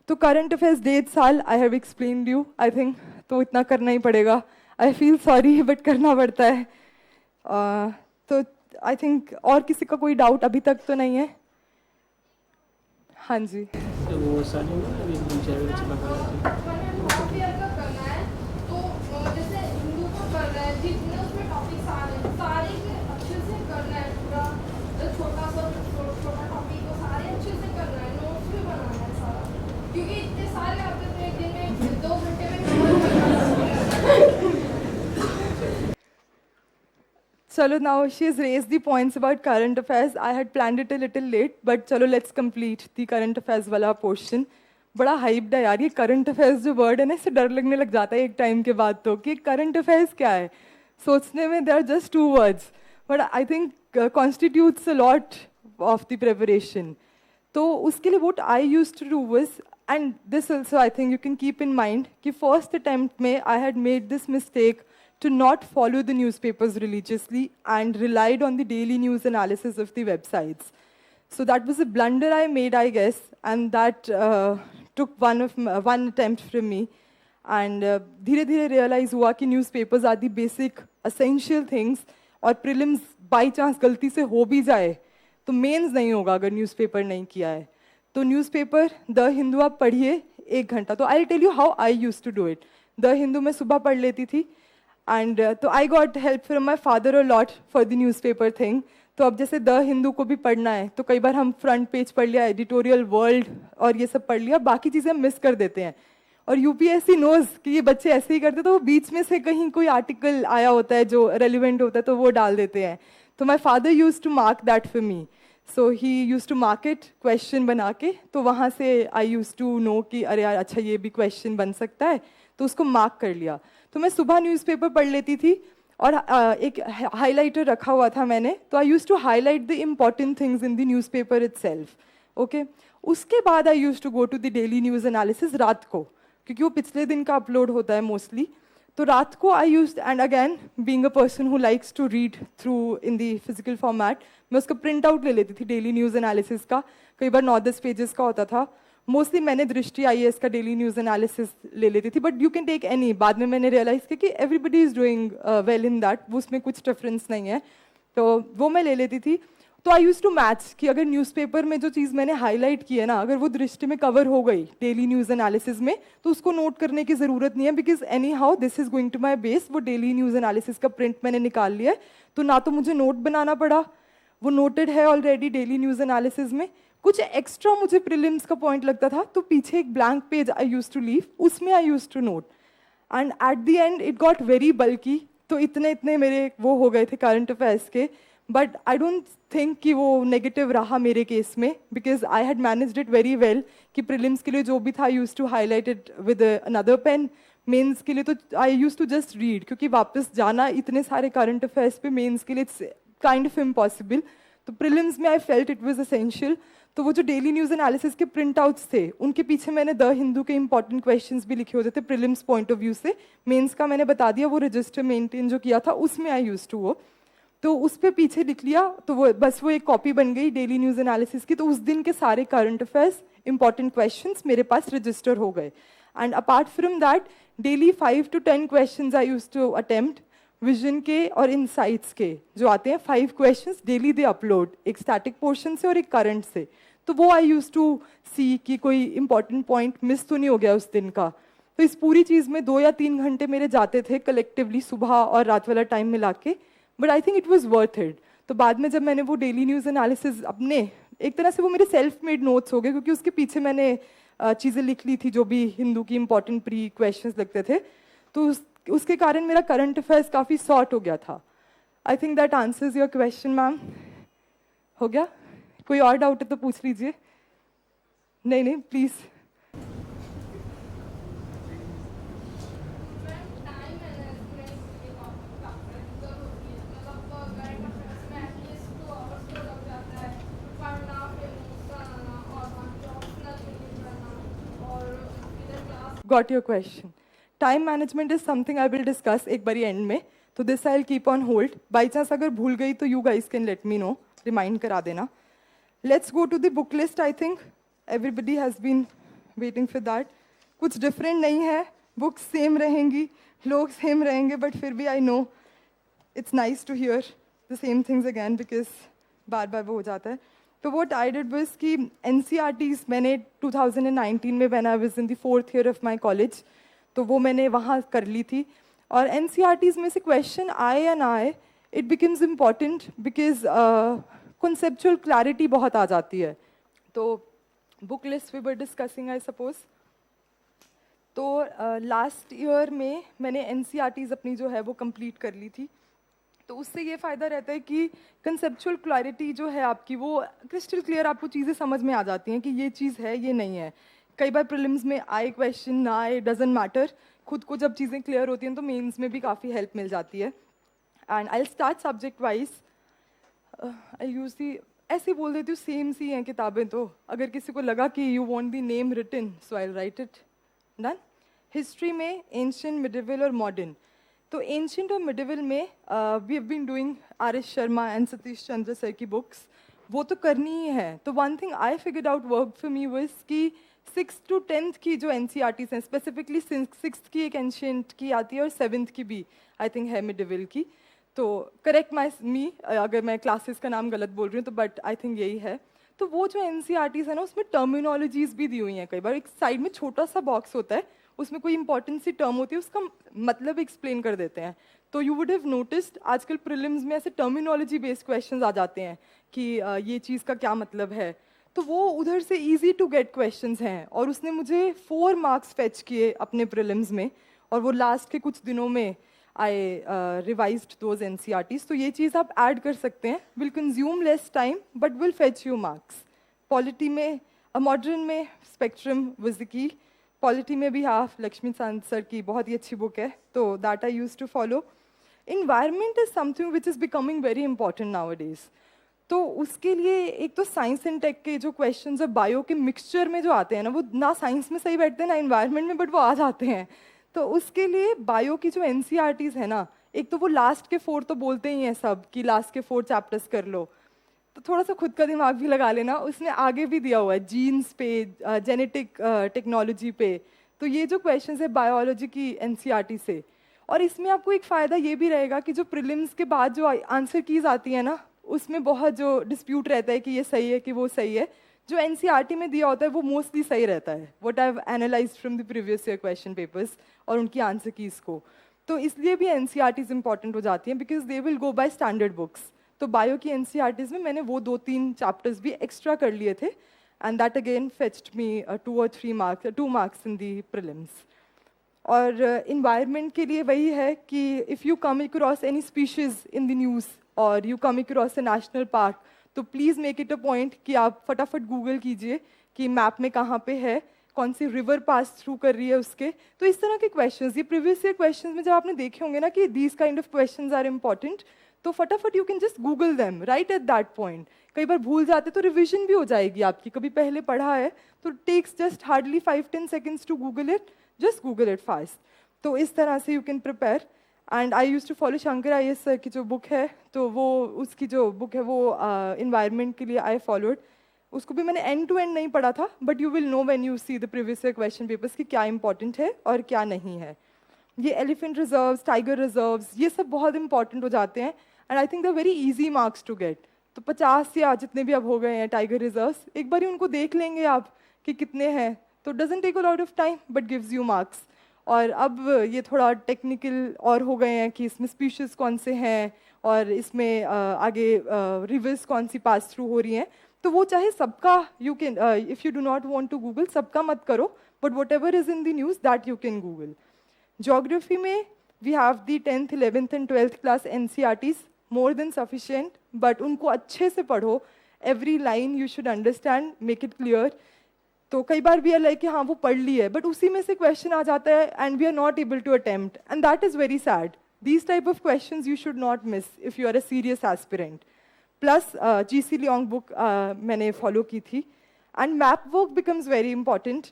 तो करंट अफेयर्स 1.5 साल I have explained you I think, तो इतना करना ही पड़ेगा. आई फील सॉरी बट करना पड़ता है. तो आई थिंक और किसी का कोई डाउट अभी तक तो नहीं है? हाँ जी. तो वो सारे अभी हम चार बच्चे बता रहे थे. कॉपी अगर करना है तो जैसे हिंदू को करना है, जितने उसमें टॉपिक्स आ रहे हैं सारे के अच्छे से करना है. पूरा छोटा टॉपिक को सारे अच्छे से करना है. नोट्स भी बनाना है सारा, क्योंकि इतने सारे आते थे एक दिन में 2 घंटे में कवर करना. Chalo, now she has raised the points about current affairs. I had planned it a little late, but chalo, let's complete the current affairs वाला portion. बड़ा hyped है यार, ये current affairs जो word है ना, इससे डर लगने लग जाता है एक time के बाद तो कि current affairs क्या है. सोचने में there are just 2 words, but I think constitutes a lot of the preparation. तो उसके लिए what I used to do was, and this also I think you can keep in mind, कि first attempt में I had made this mistake to not follow the newspapers religiously and relied on the daily news analysis of the websites. So that was a blunder I made, I guess, and that took one attempt from me. And धीरे धीरे realize हुआ कि newspapers are the basic essential things, और prelims by chance गलती से हो भी जाए तो मेंस नहीं होगा अगर न्यूज़पेपर नहीं किया है. तो न्यूज़पेपर द हिंदू आप पढ़िए 1 घंटा. तो I tell you how I use to do it. The Hindu में सुबह पढ़ लेती थी, एंड तो I got help from my father a lot for the newspaper thing. तो अब जैसे द हिंदू को भी पढ़ना है तो कई बार हम फ्रंट पेज पढ़ लिया, एडिटोरियल वर्ल्ड और ये सब पढ़ लिया, बाकी चीज़ें हम मिस कर देते हैं. और यूपीएससी नोज कि ये बच्चे ऐसे ही करते, तो वो बीच में से कहीं कोई आर्टिकल आया होता है जो रेलिवेंट होता है तो वो डाल देते हैं. तो my father use to mark that for me. So he use to mark it question बना के, तो वहाँ से आई यूज टू नो कि अरे यार अच्छा ये भी क्वेश्चन बन सकता है, तो उसको मार्क कर लिया. तो मैं सुबह न्यूज़पेपर पढ़ लेती थी और एक हाइलाइटर रखा हुआ था मैंने, तो I use to highlight the important things in the newspaper itself. Okay, उसके बाद I use to go to the daily news analysis रात को, क्योंकि वो पिछले दिन का अपलोड होता है मोस्टली. तो रात को I use, and again being a person who likes to read through in the physical format, मैं उसका प्रिंट आउट ले लेती थी डेली न्यूज़ एनालिसिस का. कई बार 9-10 पेजेस का होता था. मोस्टली मैंने दृष्टि IAS का डेली न्यूज़ एनालिसिस ले लेती थी, but you can take any. बाद में मैंने रियलाइज़ किया कि everybody is doing well in that, वो उसमें कुछ डिफरेंस नहीं है, तो वो मैं ले लेती थी. तो आई यूज टू मैच कि अगर न्यूज़पेपर में जो चीज़ मैंने हाईलाइट की है ना, अगर वो दृष्टि में कवर हो गई डेली न्यूज़ एनालिसिस में, तो उसको नोट करने की ज़रूरत नहीं है, because anyhow this is going to my base. वो डेली न्यूज़ एनालिसिस का प्रिंट मैंने निकाल लिया है, तो ना तो मुझे नोट बनाना पड़ा, वो नोटेड है ऑलरेडी डेली न्यूज़ एनालिसिस में. कुछ एक्स्ट्रा मुझे प्रीलिम्स का पॉइंट लगता था, तो पीछे एक blank page I use to leave, उसमें I use to note, and at the end it got very bulky. तो इतने मेरे वो हो गए थे करंट अफेयर्स के, बट आई डोंट थिंक कि वो नेगेटिव रहा मेरे केस में, because I had managed it very well. कि प्रीलिम्स के लिए जो भी था I use to highlight it with another pen. Mains के लिए तो I use to just read, क्योंकि वापस जाना इतने सारे करंट अफेयर्स पे मेंस के लिए इट्स काइंड ऑफ इम्पॉसिबल. तो प्रीलिम्स में I felt it was essential. तो वो जो डेली न्यूज़ एनालिसिस के प्रिंट आउट्स थे, उनके पीछे मैंने द हिंदू के इंपॉर्टेंट क्वेश्चंस भी लिखे होते थे प्रीलिम्स पॉइंट ऑफ व्यू से. मेंस का मैंने बता दिया, वो रजिस्टर मेंटेन जो किया था उसमें आई यूज टू वो, तो उस पर पीछे लिख लिया, तो वो बस वो एक कॉपी बन गई डेली न्यूज़ एनालिसिस की. तो उस दिन के सारे करंट अफेयर्स इंपॉर्टेंट क्वेश्चंस मेरे पास रजिस्टर हो गए. And apart from that daily 5 to 10 questions I use to attempt. Vision के और इनसाइट्स के जो आते हैं 5 क्वेश्चंस डेली दे अपलोड, एक स्टैटिक पोर्शन से और एक करंट से. तो वो आई यूज टू सी कि कोई इंपॉर्टेंट पॉइंट मिस तो नहीं हो गया उस दिन का. तो इस पूरी चीज़ में 2 या 3 घंटे मेरे जाते थे कलेक्टिवली, सुबह और रात वाला टाइम मिला के, but I think it was worth it. तो बाद में जब मैंने वो डेली न्यूज़ एनालिसिस अपने, एक तरह से वो मेरे सेल्फ मेड नोट्स हो गए, क्योंकि उसके पीछे मैंने चीज़ें लिख ली थी जो भी हिंदू की इंपॉर्टेंट प्री क्वेश्चंस लगते थे. तो उसके कारण मेरा करंट अफेयर्स काफ़ी सॉर्ट हो गया था. आई think that answers your question ma'am. हो गया? कोई और डाउट है तो पूछ लीजिए. नहीं please. Time management got your question. Time management is something I will discuss एक बारी end में. तो this I'll keep on hold. By chance अगर भूल गई तो you guys can let me know. Remind करा देना. Let's go to the book list. I think everybody has been waiting for that. कुछ different नहीं है. Books same रहेंगी. लोग same रहेंगे. But फिर भी I know it's nice to hear the same things again because बार बार वो हो जाता है. तो what I did was कि NCERTs मैंने 2019 में when I was in the 4th year of my college तो वो मैंने वहाँ कर ली थी. और NCERTs में से question आए या ना आए it becomes important because conceptual clarity बहुत आ जाती है. तो book list we were discussing I suppose. तो लास्ट ईयर में मैंने NCERTs अपनी जो है वो कंप्लीट कर ली थी. तो उससे ये फ़ायदा रहता है कि कंसेप्चुअल क्लैरिटी जो है आपकी वो क्रिस्टल क्लियर आपको चीज़ें समझ में आ जाती हैं कि ये चीज़ है ये नहीं है. कई बार प्रीलिम्स में आए क्वेश्चन ना आए डजेंट मैटर. खुद को जब चीज़ें क्लियर होती हैं तो मेंस में भी काफ़ी हेल्प मिल जाती है. And I start subject wise. I use दी ऐसे बोल देती हूँ सेम सी हैं किताबें. तो अगर किसी को लगा कि you want the name written so I write it. Done. History में एंशिएंट, मिडिवल और मॉडर्न. तो एंशिएंट और मिडिवल में we have been doing R S. Sharma and Satish Chandra sir की बुक्स. वो तो करनी ही है. तो one thing I figured out work for me was कि 6th to 10th की जो NCERTs हैं स्पेसिफिकली 6th की एक एंशिएंट की आती है और 7th की भी आई थिंक है मिडिवल की. तो करेक्ट मी अगर मैं क्लासेस का नाम गलत बोल रही हूँ तो बट आई थिंक यही है. तो वो जो NCERTs है ना उसमें टर्मिनोलॉजीज भी दी हुई हैं. कई बार एक साइड में छोटा सा बॉक्स होता है उसमें कोई इंपॉर्टेंट सी टर्म होती है उसका मतलब एक्सप्लेन कर देते हैं. तो यू वुड हैव नोटिस्ड आजकल प्रीलिम्स में ऐसे टर्मिनोलॉजी बेस्ड क्वेश्चंस आ जाते हैं कि ये चीज़ का क्या मतलब है. तो वो उधर से इजी टू गेट क्वेश्चंस हैं. और उसने मुझे 4 मार्क्स फेच किए अपने प्रीलिम्स में. और वो लास्ट के कुछ दिनों में आई रिवाइज्ड दोज NCERTs. तो ये चीज़ आप ऐड कर सकते हैं. Will consume less time but will fetch you marks. Polity में मॉडर्न में spectrum was the key. Polity में भी हाफ लक्ष्मी कांत सर की बहुत ही अच्छी बुक है. तो that I use to follow. Environment is something which is becoming very important nowadays. तो उसके लिए एक तो साइंस एंड टेक के जो क्वेश्चंस और बायो के मिक्सचर में जो आते हैं ना वो ना साइंस में सही बैठते हैं ना इन्वायरमेंट में बट वो आ जाते हैं. तो उसके लिए बायो की जो NCERTs है ना एक तो वो लास्ट के 4 तो बोलते ही हैं सब कि लास्ट के 4 चैप्टर्स कर लो. तो थोड़ा सा खुद का दिमाग भी लगा लेना. उसने आगे भी दिया हुआ है जीन्स पे, जेनेटिक टेक्नोलॉजी पे. तो ये जो क्वेश्चंस है बायोलॉजी की NCERT से. और इसमें आपको एक फ़ायदा ये भी रहेगा कि जो प्रीलिम्स के बाद जो आंसर कीज आती है ना उसमें बहुत जो डिस्प्यूट रहता है कि ये सही है कि वो सही है. जो NCERT में दिया होता है वो मोस्टली सही रहता है. What I have analysed from the previous year question papers और उनकी आंसर कीज को. तो इसलिए भी NCERTs इंपॉर्टेंट हो जाती हैं because they will go by standard books. तो बायो की NCERTs में मैंने वो 2-3 चैप्टर्स भी एक्स्ट्रा कर लिए थे. And that again fetched me 2 or 3 marks 2 marks in the prelims. और इन्वायरमेंट के लिए वही है कि if you come across any species in the news और you come across a national park तो please make it a point कि आप फटाफट गूगल कीजिए कि मैप में कहाँ पे है, कौन सी रिवर पास थ्रू कर रही है उसके. तो इस तरह के क्वेश्चंस ये प्रीवियस ईयर क्वेश्चंस में जब आपने देखे होंगे ना कि these kind of questions are important तो फटाफट you can just Google them right at that point. कई बार भूल जाते तो रिविजन भी हो जाएगी आपकी. कभी पहले पढ़ा है तो takes just hardly 5-10 seconds to Google it. Just Google it fast. तो इस तरह से you can prepare. And I use to follow Shankar IAS sir की जो बुक है तो वो उसकी जो बुक है वो इन्वायरमेंट के लिए आई फॉलोड. उसको भी मैंने एंड टू एंड नहीं पढ़ा था but you will know when you see the previous year question papers कि क्या इंपॉर्टेंट है और क्या नहीं है. ये एलिफेंट रिजर्व्स, टाइगर रिजर्व्स ये सब बहुत इंपॉर्टेंट हो जाते हैं. And I think they very easy marks to get. तो 50 या जितने भी अब हो गए हैं टाइगर रिजर्व्स एक बार ही उनको देख लेंगे आप कि कितने हैं. तो doesn't take a lot of time but gives you marks. और अब ये थोड़ा टेक्निकल और हो गए हैं कि इसमें स्पीशीज़ कौन से हैं और इसमें आगे रिवर्स कौन सी पास थ्रू हो रही हैं. तो वो चाहे सबका you can if you do not want to google सबका मत करो but whatever is in the news that you can google. Geography में we have the 10th, 11th and 12th class NCERTs more than sufficient but उनको अच्छे से पढ़ो. Every line you should understand, make it clear. तो कई बार भी like कि हाँ वो पढ़ ली है बट उसी में से क्वेश्चन आ जाता है and we are not able to attempt and that is very sad. These type of questions you should not miss if you are a serious aspirant. Plus GC Leong book मैंने follow की थी. And map work becomes very important.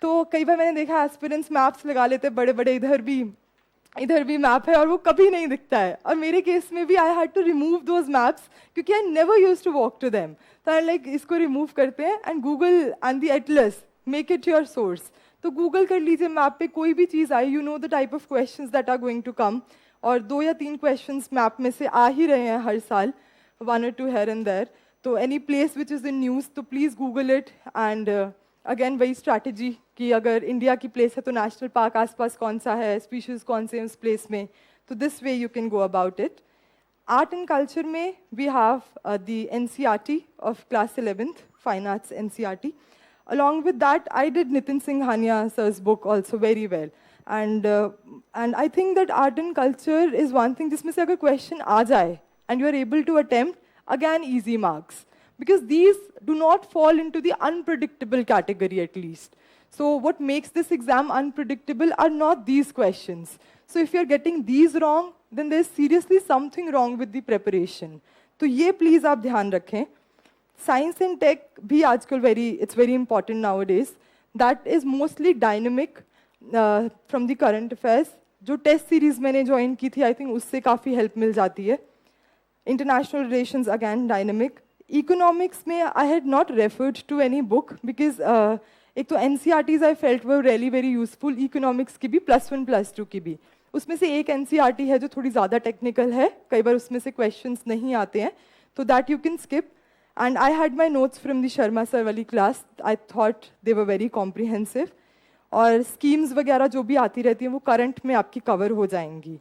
तो कई बार मैंने देखा aspirants maps लगा लेते हैं बड़े बड़े, इधर भी मैप है और वो कभी नहीं दिखता है। और मेरे केस में भी I had to remove those maps क्योंकि I never use to walk to them. तो आई लाइक इसको रिमूव करते हैं and Google and the atlas make it your source. तो गूगल कर लीजिए मैप पे कोई भी चीज़ आई, you know the type of questions that are going to come, और 2 या 3 क्वेश्चंस मैप में से आ ही रहे हैं हर साल, 1 or 2 here and there। तो any place which is in news तो please google it. And again वही स्ट्रैटेजी कि अगर इंडिया की प्लेस है तो नेशनल पार्क आसपास कौन सा है, स्पीशीज़ कौन से हैं उस प्लेस में, तो this way you can go about it. Art and culture में we have the NCERT of class 11th, Fine Arts NCERT। Along with that, I did Nitin Singhania sir's book also very well. And I think that art and culture is one thing जिसमें से अगर question आ जाए and you are able to attempt, again easy marks. Because these do not fall into the unpredictable category at least. So what makes this exam unpredictable are not these questions. So if you're getting these wrong, then there's seriously something wrong with the preparation. तो ये please आप ध्यान रखें। Science and tech भी आजकल it's very important nowadays. That is mostly dynamic from the current affairs. जो test series मैंने join की थी, आई थिंक उससे काफ़ी हेल्प मिल जाती है। International relations again dynamic. Economics में I had not referred to any book because एक तो NCERTs I felt were really very useful, economics की भी +1 +2 की भी। उसमें से एक NCERT है जो थोड़ी ज़्यादा टेक्निकल है, कई बार उसमें से क्वेश्चंस नहीं आते हैं, तो that you can skip. And I had my notes from the Sharma sir वाली class, I thought they were very comprehensive. और स्कीम्स वगैरह जो भी आती रहती हैं वो करंट में आपकी कवर हो जाएंगी।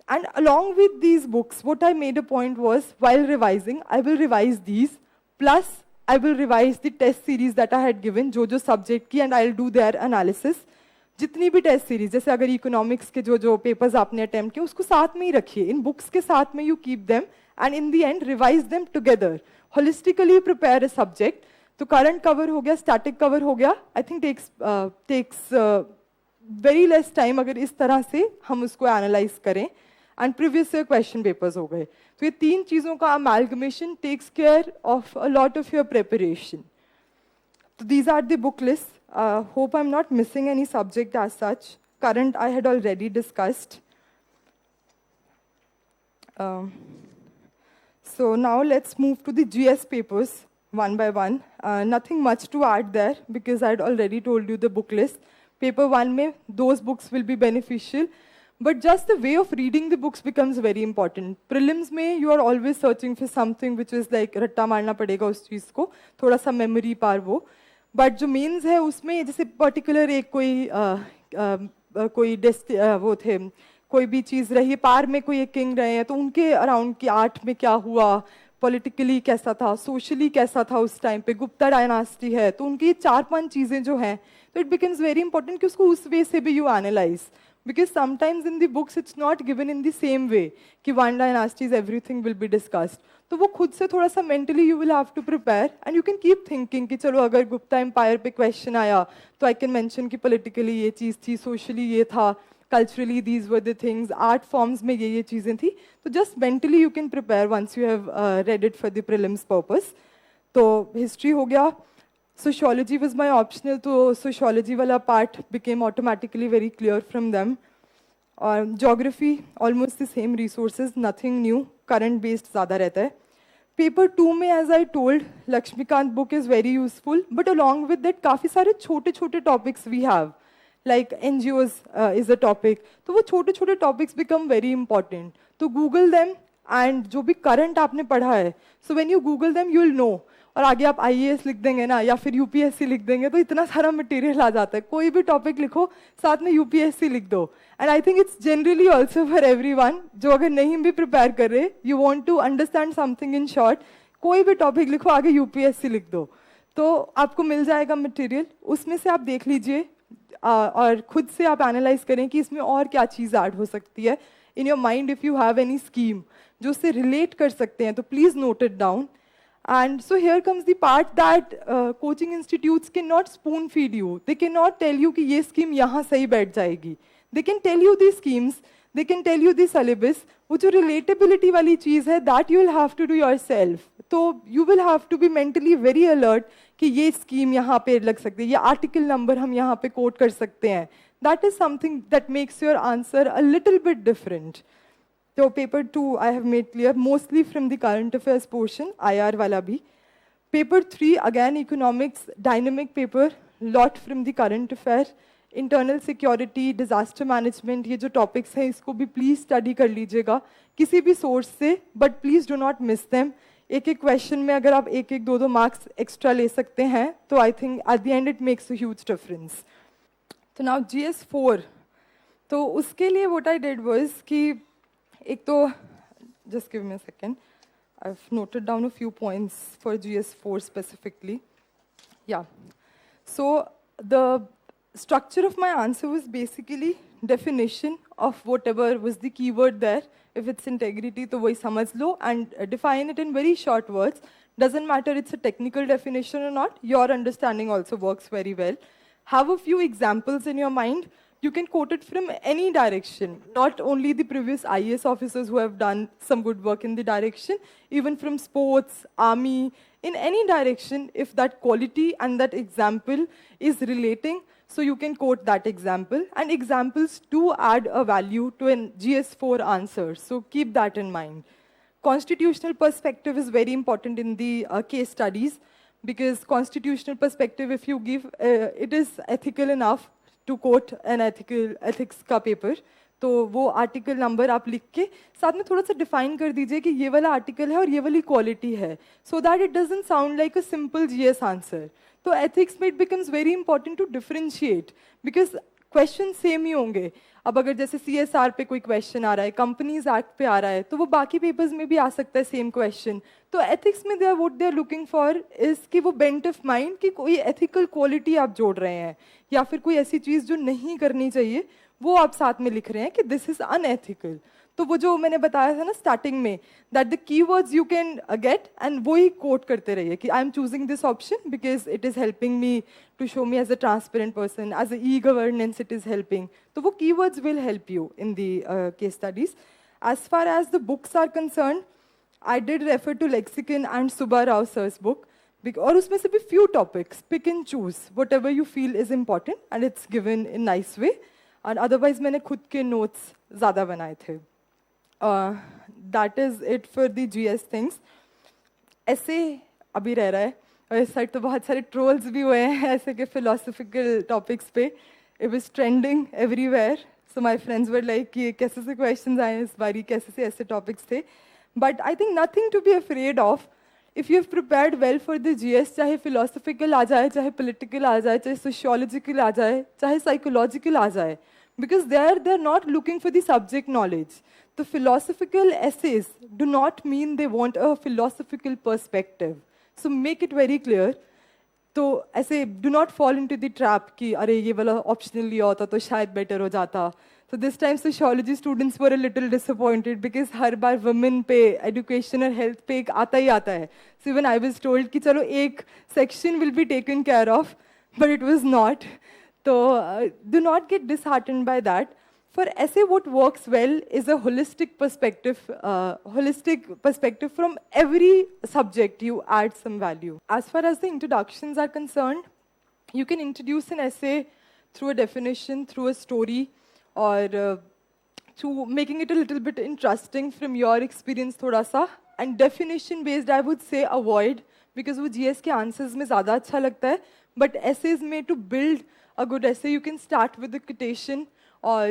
And along with these books, what I made a point was, while revising, I will revise these, plus I will revise the test series that I had given, जो subject की, and I'll do their analysis. जितनी भी test series, जैसे अगर economics के जो papers आपने attempt किए उसको साथ में ही रखिए, इन बुक्स के साथ में you keep them and in the end revise them together, holistically prepare a subject. तो करंट कवर हो गया, स्टैटिक कवर हो गया, I think takes very less time अगर इस तरह से हम उसको एनालाइज करें, and previous year question papers हो गए। तो ये 3 चीज़ों का amalgamation takes care of a lot of your preparation. So these are the book lists. Hope I'm not missing any subject as such. Current I had already discussed. So now let's move to the GS papers one by one. Nothing much to add there because I had already told you the book list. Paper 1 में those books will be beneficial. But just the way of reading the books becomes very important. Prelims में you are always searching for something which is like रट्टा मारना पड़ेगा उस चीज़ को, थोड़ा सा memory पार वो। बट जो मेंस है उसमें जैसे पर्टिकुलर एक वो थे, कोई भी चीज़ रही, पार में कोई एक किंग रहे हैं तो उनके अराउंड की आर्ट में क्या हुआ, पॉलिटिकली कैसा था, सोशली कैसा था उस टाइम पे, गुप्ता डायनास्टी है तो उनकी 4-5 चीज़ें जो हैं, तो इट बिकम्स वेरी इंपॉर्टेंट कि उसको उस वे से भी you analyse. Because sometimes in the books it's not given in the same way कि one dynasty is everything will be discussed. तो वो खुद से थोड़ा सा mentally you will have to prepare and you can keep thinking कि चलो अगर गुप्ता एम्पायर पे क्वेश्चन आया तो I can mention कि politically ये चीज़ थी, socially ये था, culturally these were the things, art forms में ये चीज़ें थी। तो just mentally you can prepare once you have read it for the prelims purpose. तो history हो गया। Sociology was my optional, तो sociology वाला part became automatically very clear from them. और geography, almost the same resources, nothing new, current based ज़्यादा रहता है। Paper 2 में as I told, Lakshmikant book is very useful, but along with that काफ़ी सारे छोटे topics we have, like NGOs is a topic. तो वो छोटे topics become very important. तो Google them and जो भी current आपने पढ़ा है, so when you Google them you will know. और आगे आप IAS लिख देंगे ना या फिर UPSC लिख देंगे तो इतना सारा मटेरियल आ जाता है, कोई भी टॉपिक लिखो साथ में UPSC लिख दो। And I think it's generally also for everyone जो अगर नहीं भी प्रिपेयर कर रहे, you want to understand something in short, कोई भी टॉपिक लिखो आगे UPSC लिख दो तो आपको मिल जाएगा मटेरियल, उसमें से आप देख लीजिए और खुद से आप एनालाइज करें कि इसमें और क्या चीज़ ऐड हो सकती है। इन your mind if you have any scheme जो उससे रिलेट कर सकते हैं तो please note it down. And so here comes the part that coaching institutes cannot spoon feed you. They cannot tell you कि ये scheme यहाँ सही बैठ जाएगी. They can tell you the schemes, they can tell you the syllabus. वो जो relatability वाली चीज़ है, that you will have to do yourself. तो you will have to be mentally very alert कि ये स्कीम यहाँ पे लग सकती है, ये आर्टिकल नंबर हम यहाँ पे कोट कर सकते हैं. That is something that makes your answer a little bit different. So paper 2 I have made clear, mostly from the current affairs portion, IR वाला भी. Paper 3 again economics, dynamic paper, lot from the current affair. Internal security, disaster management, ये जो topics हैं इसको भी please study कर लीजिएगा किसी भी सोर्स से, but please do not miss them. एक एक क्वेश्चन में अगर आप एक एक दो दो मार्क्स एक्स्ट्रा ले सकते हैं तो I think eight the end it makes a huge difference. तो नाउ GS4, तो उसके लिए व्हाट आई डिड वाज कि एक तो just give me a second, I have noted down a few points for GS4 specifically. Yeah. So the structure of my answer was basically definition of whatever was the keyword there. If it's integrity, तो वही समझ लो and define it in very short words. Doesn't matter it's a technical definition or not. Your understanding also works very well. Have a few examples in your mind. You can quote it from any direction. Not only the previous IAS officers who have done some good work in the direction, even from sports, army, in any direction, if that quality and that example is relating, so you can quote that example. And examples do add a value to an GS4 answer, so keep that in mind. Constitutional perspective is very important in the case studies, because constitutional perspective, if you give, it is ethical enough to quote an ethics का paper. तो वो article number आप लिख के साथ में थोड़ा सा डिफाइन कर दीजिए कि ये वाला आर्टिकल है और ये वाली क्वालिटी है, so that it doesn't sound like a simple GS answer. तो एथिक्स में it becomes very important to differentiate, because question same ही होंगे. अब अगर जैसे CSR पे कोई क्वेश्चन आ रहा है, कंपनीज एक्ट पे आ रहा है, तो वो बाकी पेपर्स में भी आ सकता है सेम क्वेश्चन. तो एथिक्स में they are looking for is कि वो बेंट ऑफ माइंड कि कोई एथिकल क्वालिटी आप जोड़ रहे हैं, या फिर कोई ऐसी चीज़ जो नहीं करनी चाहिए वो आप साथ में लिख रहे हैं कि दिस इज अनएथिकल. तो वो जो मैंने बताया था ना स्टार्टिंग में, that the keywords you can get and वो ही कोट करते रहिए कि I am choosing this option because it is helping me to show me as a transparent person, as a e-governance it is helping. तो वो keywords will help you in the case studies. As far as the books are concerned, I did refer to Lexicon and Subba Rao sir's book, और उसमें से भी few topics pick and choose whatever you feel is important and it's given in nice way. और otherwise मैंने खुद के notes ज़्यादा बनाए थे. That is it for the GS things. ऐसे अभी रह रहा है, और इस साइड तो बहुत सारे ट्रोल्स भी हुए हैं ऐसे के फिलोसफिकल टॉपिक्स पे. It was trending everywhere, so my friends were like कि कैसे से क्वेश्चंस आए इस बारी, कैसे से ऐसे टॉपिक्स थे. But I think nothing to be afraid of. If you have prepared well for the GS, चाहे फिलोसफिकल आ जाए, चाहे पॉलिटिकल आ जाए, चाहे सोशियोलॉजिकल आ जाए, चाहे साइकोलॉजिकल आ जाए, because they are not looking for the subject knowledge. The philosophical essays do not mean they want a philosophical perspective. So make it very clear. तो ऐसे do not fall into the trap कि अरे ये वाला optional लिया होता तो शायद better हो जाता. So this time sociology students were a little disappointed because her bar women पे education और health पे एक आता ही आता है. So even I was told कि चलो एक section will be taken care of, but it was not. So do not get disheartened by that. For essay, what works well is a holistic perspective from every subject. You add some value. As far as the introductions are concerned, you can introduce an essay through a definition, through a story, or through making it a little bit interesting from your experience thoda sa. And definition based, I would say avoid, because वो GS के answers में ज़्यादा अच्छा लगता है. But essays में to build a good essay, you can start with the quotation, or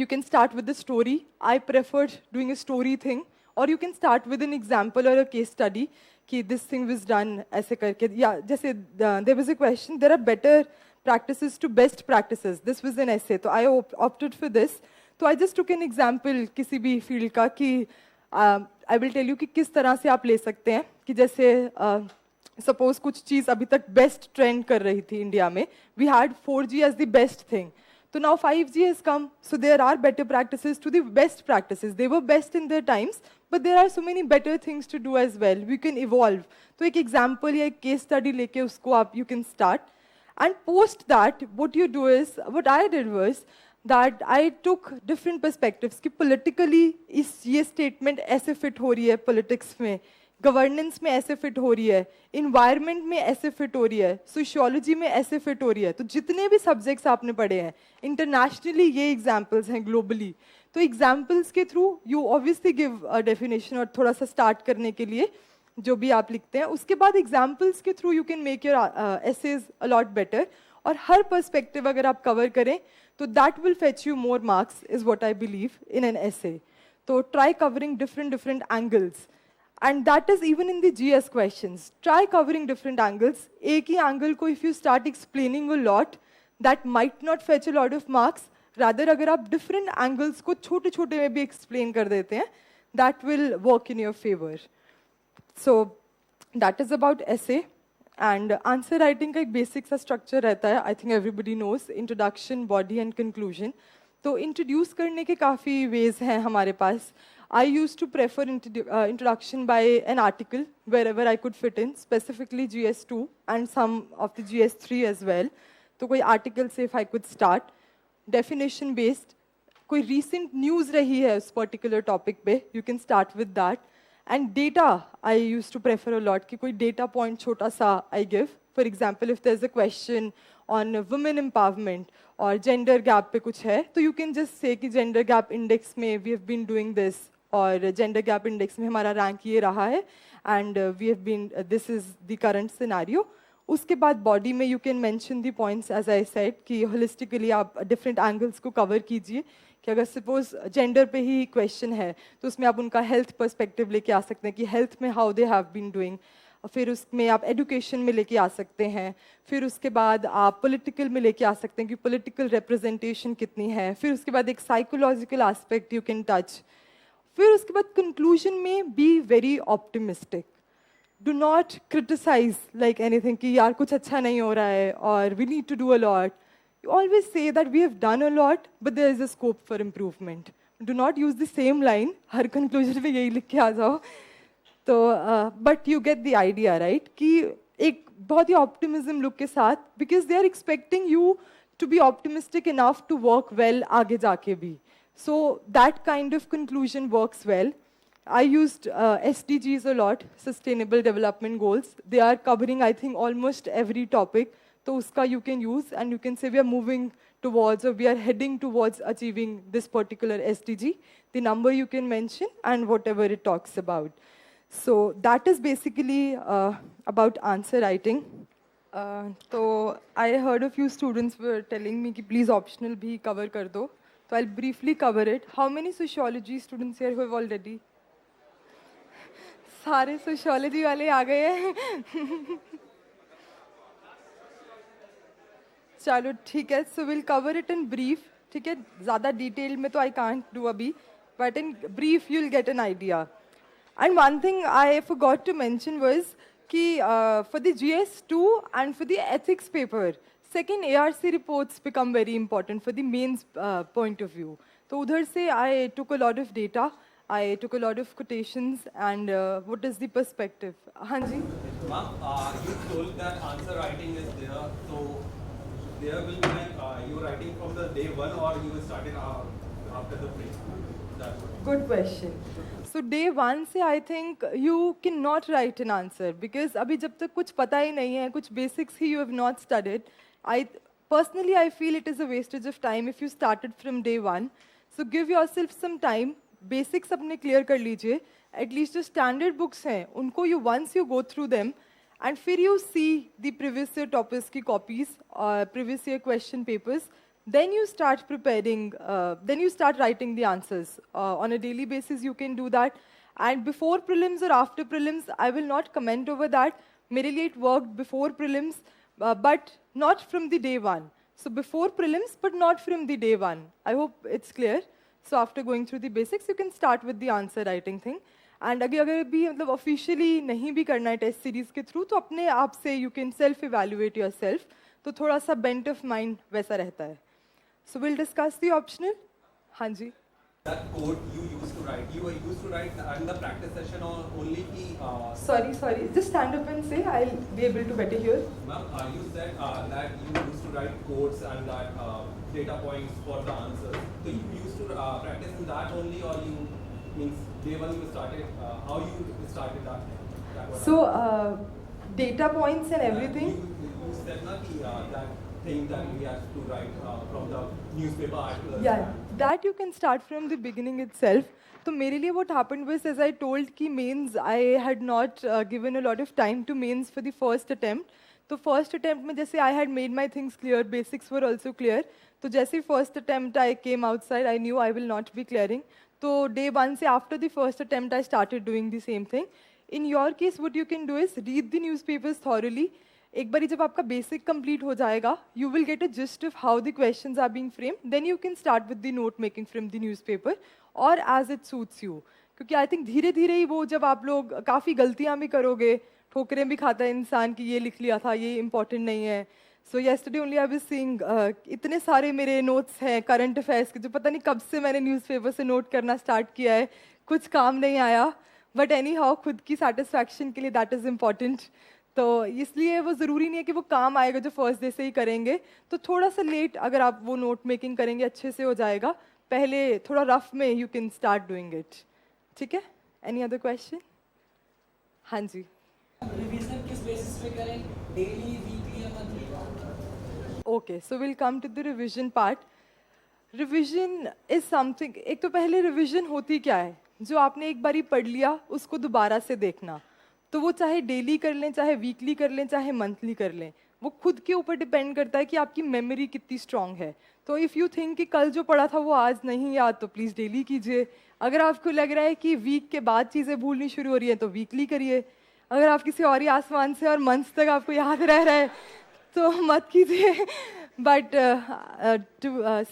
you can start with the story. I preferred doing a story thing, or you can start with an example or a case study कि this thing was done ऐसे करके. Yeah, जैसे there was a question, there are better practices to best practices. This was an essay, तो I opted for this. तो I just took an example किसी भी field का कि I will tell you कि किस तरह से आप ले सकते हैं. कि जैसे सपोज कुछ चीज़ अभी तक बेस्ट ट्रेंड कर रही थी इंडिया में, we had 4G as the best thing. तो now 5G has come, so there are better practices to the best practices. They were best in their times, but there are so many better things to do as well. We can evolve. तो एक example या एक case study लेके उसको आप you can start. And post that what you do is, what I did was that I took different perspectives कि politically इस ये स्टेटमेंट ऐसे फिट हो रही है पॉलिटिक्स में, गवर्नेंस में ऐसे फिट हो रही है, इन्वायरमेंट में ऐसे फिट हो रही है, सोशियोलॉजी में ऐसे फिट हो रही है। तो जितने भी सब्जेक्ट्स आपने पढ़े हैं इंटरनेशनली, ये एग्जाम्पल्स हैं ग्लोबली। तो एग्जाम्पल्स के through you obviously give a definition, और थोड़ा सा स्टार्ट करने के लिए जो भी आप लिखते हैं, उसके बाद एग्जाम्पल्स के through you can make your essays a lot better. और हर पर्सपेक्टिव अगर आप कवर करें तो that will fetch you more marks, is what I believe in an essay. तो try covering different angles, and that is even in the GS questions. Try covering different angles. एक ही angle को if you start explaining a lot, that might not fetch a lot of marks. Rather, अगर आप different angles को छोटे छोटे में भी explain कर देते हैं, that will work in your favor. So that is about essay. And answer writing का एक basic सा structure रहता है. I think everybody knows introduction, body and conclusion. तो introduce करने के काफ़ी ways हैं हमारे पास. I used to prefer introduction by an article wherever I could fit in, specifically GS2 and some of the GS3 as well. तो कोई article से if I could start. Definition based, कोई recent news रही है उस particular topic पे, you can start with that. And data, I used to prefer a lot कि कोई data point छोटा सा I give. For example, if there's a question on women empowerment or gender gap पे कुछ है, तो you can just say कि gender gap index में we have been doing this, और जेंडर गैप इंडेक्स में हमारा रैंक ये रहा है, and we have been, this is the current scenario. उसके बाद बॉडी में you can mention the points as I said कि होलिस्टिकली आप डिफरेंट एंगल्स को कवर कीजिए. कि अगर सपोज जेंडर पे ही क्वेश्चन है तो उसमें आप उनका हेल्थ पर्सपेक्टिव लेके आ सकते हैं कि हेल्थ में how they have been doing. फिर उसमें आप एजुकेशन में लेके आ सकते हैं. फिर उसके बाद आप पॉलिटिकल में लेके आ सकते हैं कि पॉलिटिकल रिप्रेजेंटेशन कितनी है. फिर उसके बाद एक psychological aspect you can touch. फिर उसके बाद कंक्लूजन में be very optimistic. Do not criticize like anything कि यार कुछ अच्छा नहीं हो रहा है और we need to do a lot. You always say that we have done a lot but there is a scope for improvement. Do not use the same line, हर कंक्लूजन में यही लिख के आ जाओ. तो but you get the idea right, कि एक बहुत ही ऑप्टिमिज्म लुक के साथ, because they are expecting you to be optimistic enough to work well आगे जाके भी. So that kind of conclusion works well. I used SDGs a lot, Sustainable Development Goals. They are covering, I think, almost every topic. So uska you can use, and you can say we are moving towards, or we are heading towards achieving this particular SDG. The number you can mention and whatever it talks about. So that is basically about answer writing. So I heard a few students were telling me कि please optional भी cover कर दो. So I'll briefly cover it. How many sociology students here who have already? सारे sociology वाले आ गए हैं. चलो ठीक है. So we'll cover it in brief. ठीक है, ज़्यादा detail में तो I can't do अभी, but in brief you'll get an idea. And one thing I forgot to mention was कि for the GS2 and for the ethics paper, second ARC reports become very important for the mains point of view. So udhar se I took a lot of data, I took a lot of quotations, and what is the perspective? Hanji? Ma'am, you told that answer writing is there, so there will be like you writing from the day one, or you started after the break? Good question. So day one से I think you cannot write an answer, because अभी जब तक कुछ पता ही नहीं है, कुछ basics he you have not studied. Personally, I feel it is a wastage of time if you started from day one. So give yourself some time. Basics अपने clear कर लीजिए. At least जो standard books हैं, उनको once you go through them, and फिर you see the previous year topics की copies, previous year question papers, then you start preparing, then you start writing the answers. On a daily basis, you can do that. And before prelims or after prelims, I will not comment over that. मेरे लिए it worked before prelims, but not from the day one. So before prelims, but not from the day one. I hope it's clear. So after going through the basics, you can start with the answer writing thing. And अगर भी मतलब officially नहीं भी करना है test series के through, तो अपने आप से you can self evaluate yourself. तो थोड़ा सा bent of mind वैसा रहता है. So we'll discuss the optional. हाँ जी. That code you used to write, you were used to write in the practice session or only the... Sorry. Just stand up and say, I'll be able to better hear. Ma'am, you said that you used to write codes and that data points for the answers. So you used to practice in that only, or you means day one you started, how you started that? So, data points and everything. You said not that thing that we have to write from the newspaper articles. Yeah, that you can start from the beginning itself. So, मेरे लिए what happened was, as I told कि mains, I had not given a lot of time to mains for the first attempt. तो first attempt में जैसे I had made my things clear, basics were also clear. तो जैसे first attempt I came outside, I knew I will not be clearing. तो day one से after the first attempt I started doing the same thing. In your case, what you can do is read the newspapers thoroughly. एक बारी जब आपका basic complete हो जाएगा, you will get a gist of how the questions are being frame, then you can start with the note making from the newspaper और as it suits you. क्योंकि I think धीरे धीरे ही वो जब आप लोग काफ़ी गलतियाँ भी करोगे, ठोकरें भी खाता है इंसान कि ये लिख लिया था, ये इंपॉर्टेंट नहीं है. सो yesterday only I was seeing इतने सारे मेरे नोट्स हैं करंट अफेयर्स के जो पता नहीं कब से मैंने न्यूज़पेपर से नोट करना स्टार्ट किया है, कुछ काम नहीं आया. बट एनी हाउ खुद की सेटिस्फैक्शन के लिए दैट इज़ इम्पॉर्टेंट. तो इसलिए वो ज़रूरी नहीं है कि वो काम आएगा जो फर्स्ट डे से ही करेंगे. तो थोड़ा सा लेट अगर आप वो नोट मेकिंग करेंगे अच्छे से हो जाएगा. पहले थोड़ा रफ में you can start doing it. ठीक है, एनी अदर क्वेश्चन? हाँ जी. रिवीजन किस बेसिस पे करें, डेली, वीकली या monthly? Okay, so will come to the revision part. Revision is something, एक तो पहले रिविजन होती क्या है, जो आपने एक बारी पढ़ लिया उसको दोबारा से देखना. तो वो चाहे डेली कर लें, चाहे वीकली कर लें, चाहे मंथली कर लें, वो खुद के ऊपर डिपेंड करता है कि आपकी मेमोरी कितनी स्ट्रांग है. तो इफ़ यू थिंक कि कल जो पढ़ा था वो आज नहीं याद, तो प्लीज़ डेली कीजिए. अगर आपको लग रहा है कि वीक के बाद चीज़ें भूलनी शुरू हो रही हैं तो वीकली करिए. अगर आप किसी और ही आसमान से और मंथ तक आपको याद रह रहा है तो मत कीजिए. But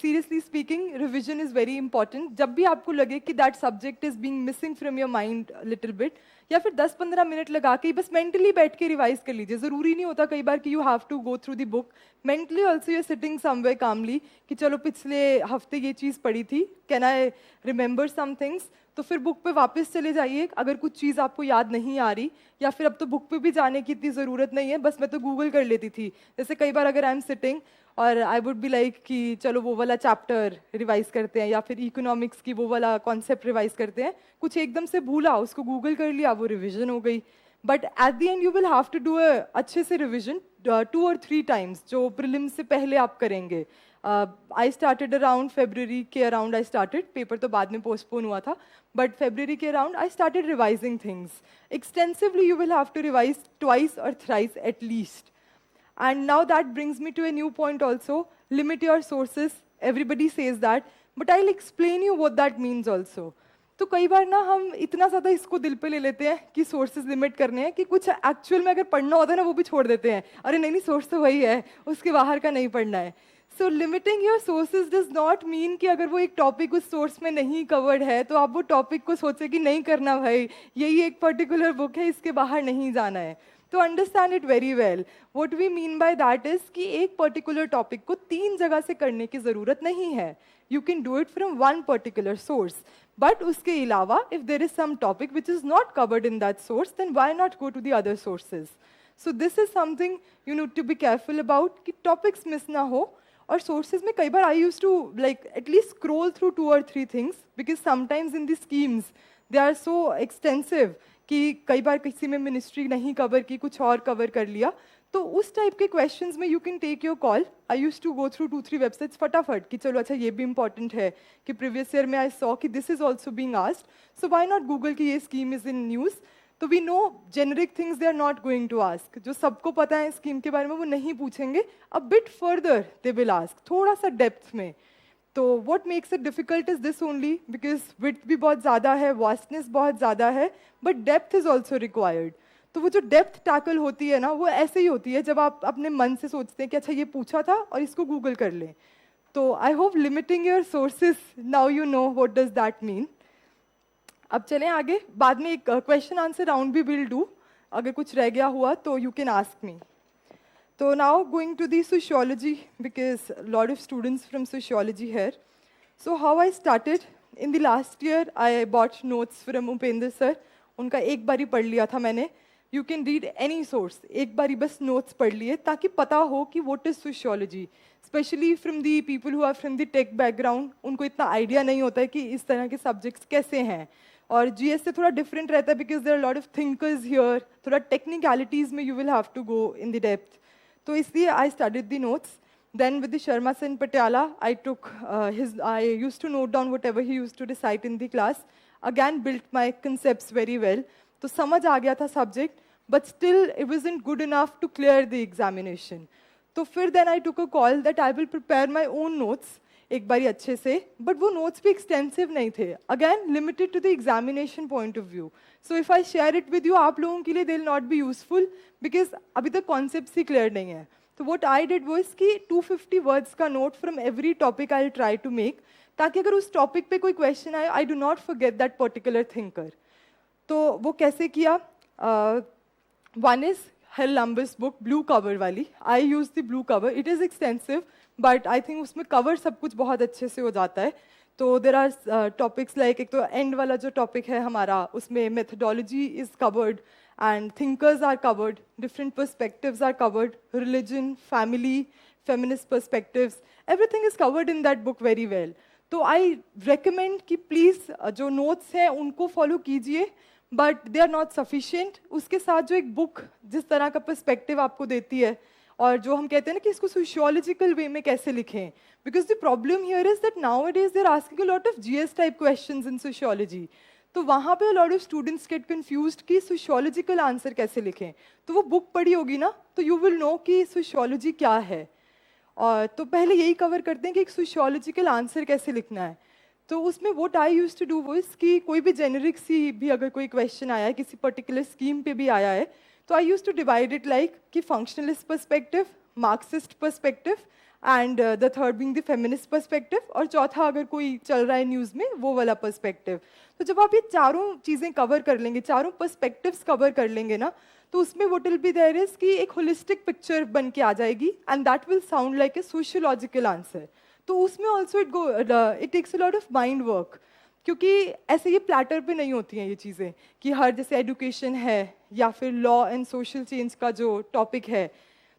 seriously speaking, revision is very important. जब भी आपको लगे कि that subject is being missing from your mind little bit, या फिर 10-15 मिनट लगा के बस मेंटली बैठ के रिवाइज कर लीजिए. ज़रूरी नहीं होता कई बार कि you have to go through the book. Mentally also you sitting somewhere calmly कि चलो पिछले हफ्ते ये चीज़ पढ़ी थी, can I remember some things. तो फिर बुक पे वापस चले जाइए अगर कुछ चीज़ आपको याद नहीं आ रही, या फिर अब तो बुक पे भी जाने की इतनी ज़रूरत नहीं है, बस मैं तो गूगल कर लेती थी. जैसे कई बार अगर आई एम सिटिंग और आई वुड बी लाइक कि चलो वो वाला चैप्टर रिवाइज करते हैं, या फिर इकोनॉमिक्स की वो वाला कॉन्सेप्ट रिवाइज करते हैं, कुछ एकदम से भूला, उसको गूगल कर लिया, वो रिविजन हो गई. But at the end you will have to do अच्छे से रिविजन 2 और 3 टाइम्स जो प्रीलिम्स से पहले आप करेंगे. आई स्टार्टेड अराउंड फेब्रुअरी के अराउंड आई स्टार्टेड, पेपर तो बाद में पोस्टपोन हुआ था, बट फेब्रुअरी के around I started revising things extensively. You will have to revise twice और thrice at least. And now that brings me to a new point also. Limit your sources. Everybody says that, but I'll explain you what that means also. तो कई बार ना हम इतना ज़्यादा इसको दिल पे ले लेते हैं कि सोर्सेज लिमिट करने हैं कि कुछ एक्चुअल में अगर पढ़ना होता है ना वो भी छोड़ देते हैं. अरे नहीं सोर्स तो वही है, उसके बाहर का नहीं पढ़ना है. So limiting your sources does not mean कि अगर वो एक टॉपिक उस सोर्स में नहीं कवर्ड है तो आप वो टॉपिक को सोचे कि नहीं करना भाई, यही एक पर्टिकुलर बुक है, इसके बाहर नहीं जाना है. तो understand it very well. What we mean by that is कि एक पर्टिकुलर टॉपिक को 3 जगह से करने की ज़रूरत नहीं है. You can do it from 1 particular source. But उसके अलावा if there is some topic which is not covered in that source, then why not go to the other sources. So this is something you need to be careful about कि topics miss ना हो. और sources में कई बार I use to like at least scroll through 2 or 3 things, because sometimes in the schemes they are so extensive कि कई बार किसी में मिनिस्ट्री नहीं कवर की, कुछ और कवर कर लिया. तो उस टाइप के क्वेश्चंस में you can take your call. I use to go through 2-3 websites फटाफट कि चलो अच्छा ये भी इंपॉर्टेंट है कि प्रीवियस ईयर में आई सॉ कि this is also being asked, so why not Google की ये स्कीम इज इन न्यूज़. तो we know generic things they are not going to ask. जो सबको पता है स्कीम के बारे में वो नहीं पूछेंगे. A bit further they will ask, थोड़ा सा डेप्थ में. तो what makes it difficult is this only because width भी बहुत ज़्यादा है, vastness बहुत ज़्यादा है, but depth is also required. तो वो जो डेप्थ टैकल होती है ना वो ऐसे ही होती है जब आप अपने मन से सोचते हैं कि अच्छा ये पूछा था और इसको गूगल कर लें. तो I hope limiting your sources, now you know what does that mean. अब चलें आगे, बाद में एक क्वेश्चन आंसर राउंड भी विल डू. अगर कुछ रह गया हुआ तो you can ask me. So now going to the sociology, because a lot of students from sociology here. So how I started, in the last year I bought notes from Upender sir. उनका एक बारी पढ़ लिया था मैंने. You can read any source. एक बारी बस notes पढ़ लिए ताकि पता हो कि what is sociology. Especially from the people who are from the tech background, उनको इतना idea नहीं होता है कि इस तरह के subjects कैसे हैं. और GS से थोड़ा डिफरेंट रहता है because there are lot of thinkers here, थोड़ा टेक्निकलिटीज में you will have to go in the depth. तो इसलिए I studied the notes. Then with the Sharma Sen Patiala, I used to note down whatever he used to recite in the class. Again, built my concepts very well. तो समझ आ गया था subject, but still it wasn't good enough to clear the examination. तो फिर then I took a call that I will prepare my own notes एक बारी अच्छे से, but वो notes भी extensive नहीं थे. Again, limited to the examination point of view. So if I share it with you, आप लोगों के लिए they will not be useful because अभी तक concepts ही clear नहीं है. तो what I did was कि 250 words का note from every topic I'll try to make, ताकि अगर उस topic पे कोई question आए, I do not forget that particular thinker. तो वो कैसे किया? One is Hal Lumbus book, blue cover वाली. I use the blue cover. It is extensive, but I think उसमें cover सब कुछ बहुत अच्छे से हो जाता है. तो there are topics like एक तो end वाला जो topic है हमारा, उसमें methodology is covered. And thinkers are covered, different perspectives are covered, religion, family, feminist perspectives, everything is covered in that book very well. So I recommend कि please जो notes हैं उनको follow कीजिए, but they are not sufficient. उसके साथ जो एक book जिस तरह का perspective आपको देती है, और जो हम कहते हैं ना कि इसको sociological way में कैसे लिखें, because the problem here is that nowadays they are asking a lot of GS type questions in sociology. तो वहाँ पे lot of students gate confused कि सोशियोलॉजिकल आंसर कैसे लिखें. तो वो बुक पढ़ी होगी ना, तो यू विल नो कि सोशियोलॉजी क्या है. और तो पहले यही कवर करते हैं कि एक सोशियोलॉजिकल आंसर कैसे लिखना है. तो उसमें what I used to do was कि कोई भी जेनेरिक सी भी अगर कोई क्वेश्चन आया है, किसी पर्टिकुलर स्कीम पे भी आया है, तो I used to divide it like कि functionalist perspective, Marxist perspective, and the third being the feminist perspective, और चौथा अगर कोई चल रहा है न्यूज़ में वो वाला पर्सपेक्टिव. तो जब आप ये चारों चीज़ें कवर कर लेंगे, चारों पर्सपेक्टिव्स कवर कर लेंगे ना, तो उसमें what will be there is कि एक होलिस्टिक पिक्चर बन के आ जाएगी, and that will sound like a sociological answer. तो उसमें also it takes a lot of mind work, क्योंकि ऐसे ये प्लेटर पे नहीं होती हैं ये चीज़ें कि हर जैसे एजुकेशन है या फिर लॉ एंड सोशल चेंज का जो टॉपिक है,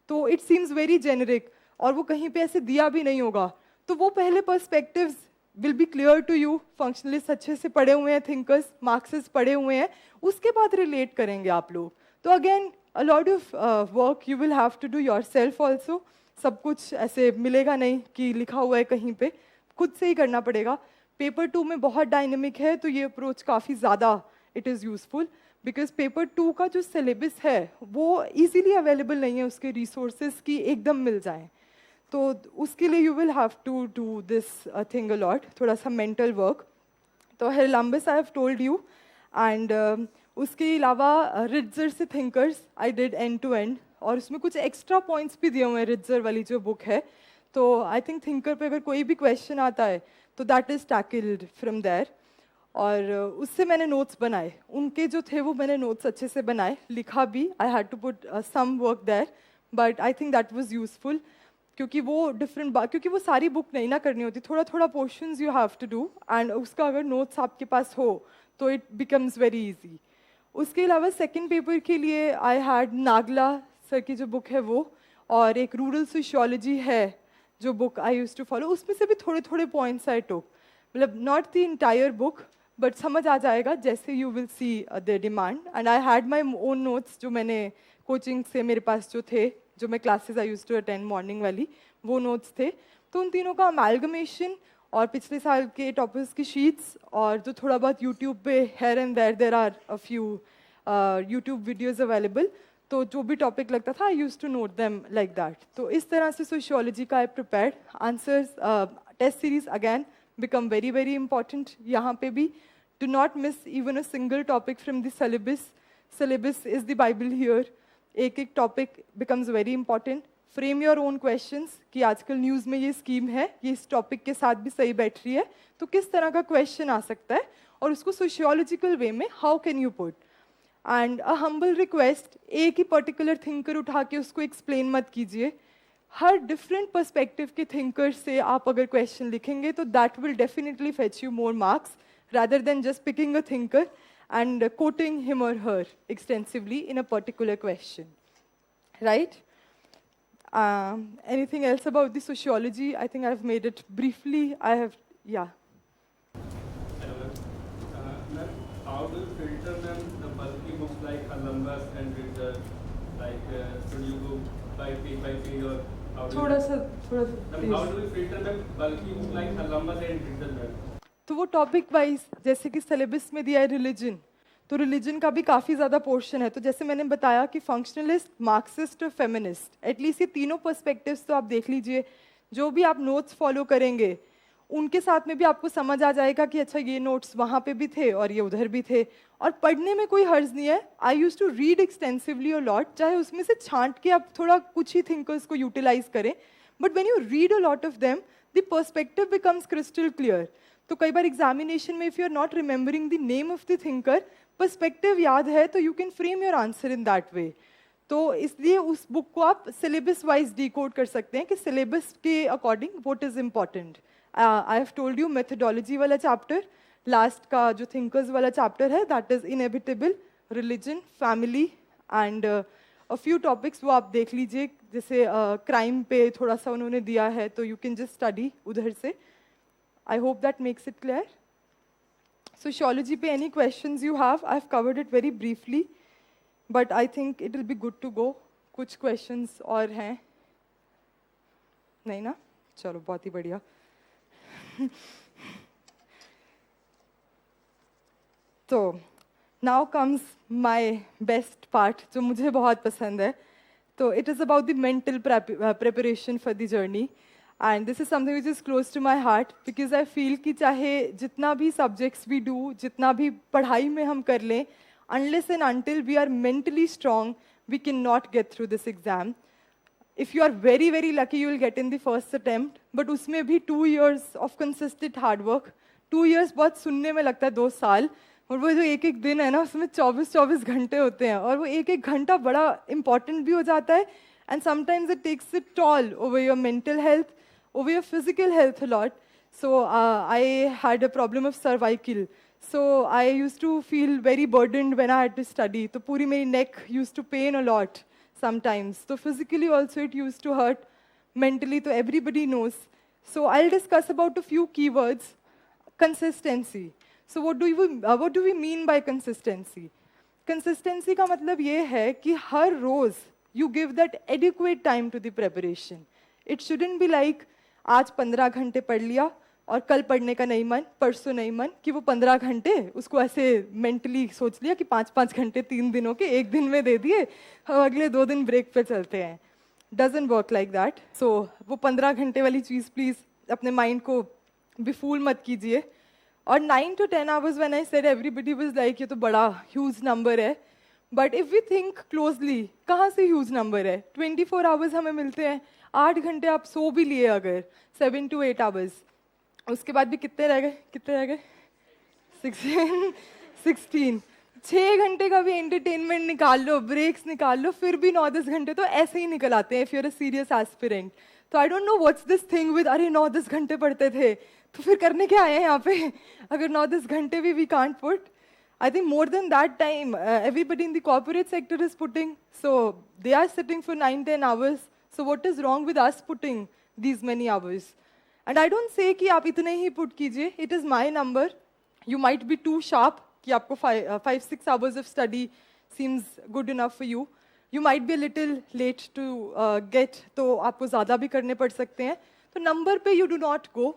तो इट सीम्स वेरी जेनरिक और वो कहीं पे ऐसे दिया भी नहीं होगा. तो वो पहले perspectives will be clear to you. Functionalist अच्छे से पढ़े हुए हैं, थिंकर्स, मार्क्सिस्ट पढ़े हुए हैं, उसके बाद रिलेट करेंगे आप लोग. तो again a lot of work you will have to do yourself also. सब कुछ ऐसे मिलेगा नहीं कि लिखा हुआ है कहीं पे, खुद से ही करना पड़ेगा. पेपर 2 में बहुत डायनेमिक है, तो ये अप्रोच काफ़ी ज़्यादा it is useful, because paper 2 का जो सिलेबस है वो इजीली अवेलेबल नहीं है, उसके रिसोर्सेज की एकदम मिल जाएं. तो उसके लिए you will have to do this thing a lot, थोड़ा सा मेंटल वर्क. तो Haralambos I have told you, and उसके अलावा रिट्जर से thinkers I did end to end, और उसमें कुछ एक्स्ट्रा पॉइंट्स भी दिए हुए हैं रिट्जर वाली जो बुक है. तो आई थिंक थिंकर पे अगर कोई भी क्वेश्चन आता है तो that is tackled from there. और उससे मैंने नोट्स बनाए, उनके जो थे वो मैंने नोट्स अच्छे से बनाए, लिखा भी. I had to put some work there, but I think that was useful, क्योंकि वो डिफरेंट क्योंकि वो सारी बुक नहीं ना करनी होती, थोड़ा थोड़ा portions you have to do, and उसका अगर नोट्स आपके पास हो तो इट बिकम्स वेरी इजी. उसके अलावा सेकंड पेपर के लिए आई हैड नागला सर की जो बुक है वो, और एक रूरल सोशियोलॉजी है जो book I used to follow. उसमें से भी थोड़े थोड़े पॉइंट्स आई टुक, मतलब not the entire book, but समझ आ जाएगा जैसे you will see the demand. And I had my own notes जो मैंने कोचिंग से मेरे पास जो थे, जो मैं classes I used to attend morning वाली, वो नोट्स थे. तो उन तीनों का अमेलगमेशन और पिछले साल के टॉपर्स की शीट्स, और जो थोड़ा बहुत यूट्यूब पे here and there are a few YouTube videos available, तो जो भी टॉपिक लगता था I use to note them like that. तो इस तरह से सोशियोलॉजी का I prepared. Answers test series again become very very important. यहाँ पे भी do not miss even a single topic from the syllabus. Syllabus is the Bible here. एक एक topic becomes very important. Frame your own questions कि आजकल news में ये scheme है, ये इस टॉपिक के साथ भी सही बैठ रही है, तो किस तरह का क्वेश्चन आ सकता है, और उसको सोशियोलॉजिकल वे में how can you put. And a humble request, एक ही पर्टिकुलर थिंकर उठा के उसको एक्सप्लेन मत कीजिए. हर डिफरेंट पर्सपेक्टिव के थिंकर से आप अगर क्वेश्चन लिखेंगे तो that will definitely fetch you more marks, rather than just picking a thinker and quoting him or her extensively in a particular question. Right? Anything else about the sociology? I think I've made it briefly. I have, yeah. Ma'am, do you filter them, the bulky books like Columbus and Ritter? Like, should you go by page or how do थोड़ा you, सा how do we filter them bulky books like Columbus and Ritter? तो वो topic wise जैसे कि syllabus में दिया है religion, तो रिलीजन का भी काफ़ी ज़्यादा पोर्शन है। तो जैसे मैंने बताया कि फंक्शनलिस्ट, मार्क्सिस्ट और फेमिनिस्ट, एटलीस्ट ये तीनों पर्सपेक्टिव्स तो आप देख लीजिए। जो भी आप नोट्स फॉलो करेंगे उनके साथ में भी आपको समझ आ जाएगा कि अच्छा ये नोट्स वहाँ पे भी थे और ये उधर भी थे। और पढ़ने में कोई हर्ज नहीं है। I use to read extensively a lot, चाहे उसमें से छांट के आप थोड़ा कुछ ही थिंकर्स को यूटिलाइज करें, but when you read a lot of them the perspective becomes crystal clear. तो कई बार एग्जामिनेशन में if you are not remembering the name of the thinker, perspective याद है तो you can frame your answer in that way. तो इसलिए उस बुक को आप सिलेबस वाइज डिकोड कर सकते हैं कि सिलेबस के according what is important. I have told you methodology वाला चैप्टर, लास्ट का जो थिंकर्स वाला चैप्टर है that is inevitable, religion, family and a few topics वो आप देख लीजिए। जैसे क्राइम पे थोड़ा सा उन्होंने दिया है तो यू कैन जस्ट स्टडी उधर से। I hope that makes it clear. Sociology पे any questions you have? I've covered it very briefly, but I think it will be good to go. कुछ questions और हैं? नहीं ना? चलो बहुत ही बढ़िया। तो now comes my best part, जो मुझे बहुत पसंद है। तो it is about the mental preparation for the journey. And this is something which is close to my heart because I feel कि चाहे जितना भी subjects we do, जितना भी पढ़ाई में हम कर लें, unless and until we are mentally strong, we cannot get through this exam. If you are very, very lucky, you will get in the first attempt. But उसमें भी 2 years of consistent hard work. 2 years बहुत सुनने में लगता है 2 साल, और वो जो एक एक दिन है ना उसमें 24-24 घंटे होते हैं, और वो एक एक घंटा बड़ा important भी हो जाता है. And sometimes it takes a toll over your mental health, over your physical health a lot. So I had a problem of cervical. So I used to feel very burdened when I had to study. So puri meri neck used to pain a lot sometimes. So physically also it used to hurt. Mentally, so everybody knows. So I'll discuss about a few keywords. Consistency. So what do we mean by consistency? Consistency का मतलब ये है कि हर रोज you give that adequate time to the preparation. It shouldn't be like आज 15 घंटे पढ़ लिया और कल पढ़ने का नहीं मन, परसों नहीं मन, कि वो 15 घंटे उसको ऐसे मेंटली सोच लिया कि 5-5 घंटे 3 दिनों के एक दिन में दे दिए, हम अगले 2 दिन ब्रेक पे चलते हैं. Doesn't work like that. So वो 15 घंटे वाली चीज़ प्लीज़ अपने माइंड को बिफूल मत कीजिए. और 9 to 10 hours when I said everybody was like ये तो बड़ा ह्यूज नंबर है. But if we think closely, कहाँ से ह्यूज नंबर है? 24 आवर्स हमें मिलते हैं. 8 घंटे आप सो भी लिए अगर, 7 to 8 hours, उसके बाद भी कितने रह गए 16. 6 घंटे का भी एंटरटेनमेंट निकाल लो, ब्रेक्स निकाल लो, फिर भी 9-10 घंटे तो ऐसे ही निकल आते हैं if you are a serious aspirant. तो I don't know what's this thing with अरे 9-10 घंटे पढ़ते थे तो फिर करने क्या आए हैं यहाँ पे, अगर 9-10 घंटे भी we can't put. I think more than that time, everybody in the corporate sector is putting, so they are sitting for 9-10 hours. So what is wrong with us putting these many hours? And I don't say कि आप इतने ही put कीजिए. It is my number. You might be too sharp कि आपको 5-6 hours of study seems good enough for you. You might be a little late to get, तो आपको ज़्यादा भी करने पड़ सकते हैं. तो number पे you do not go.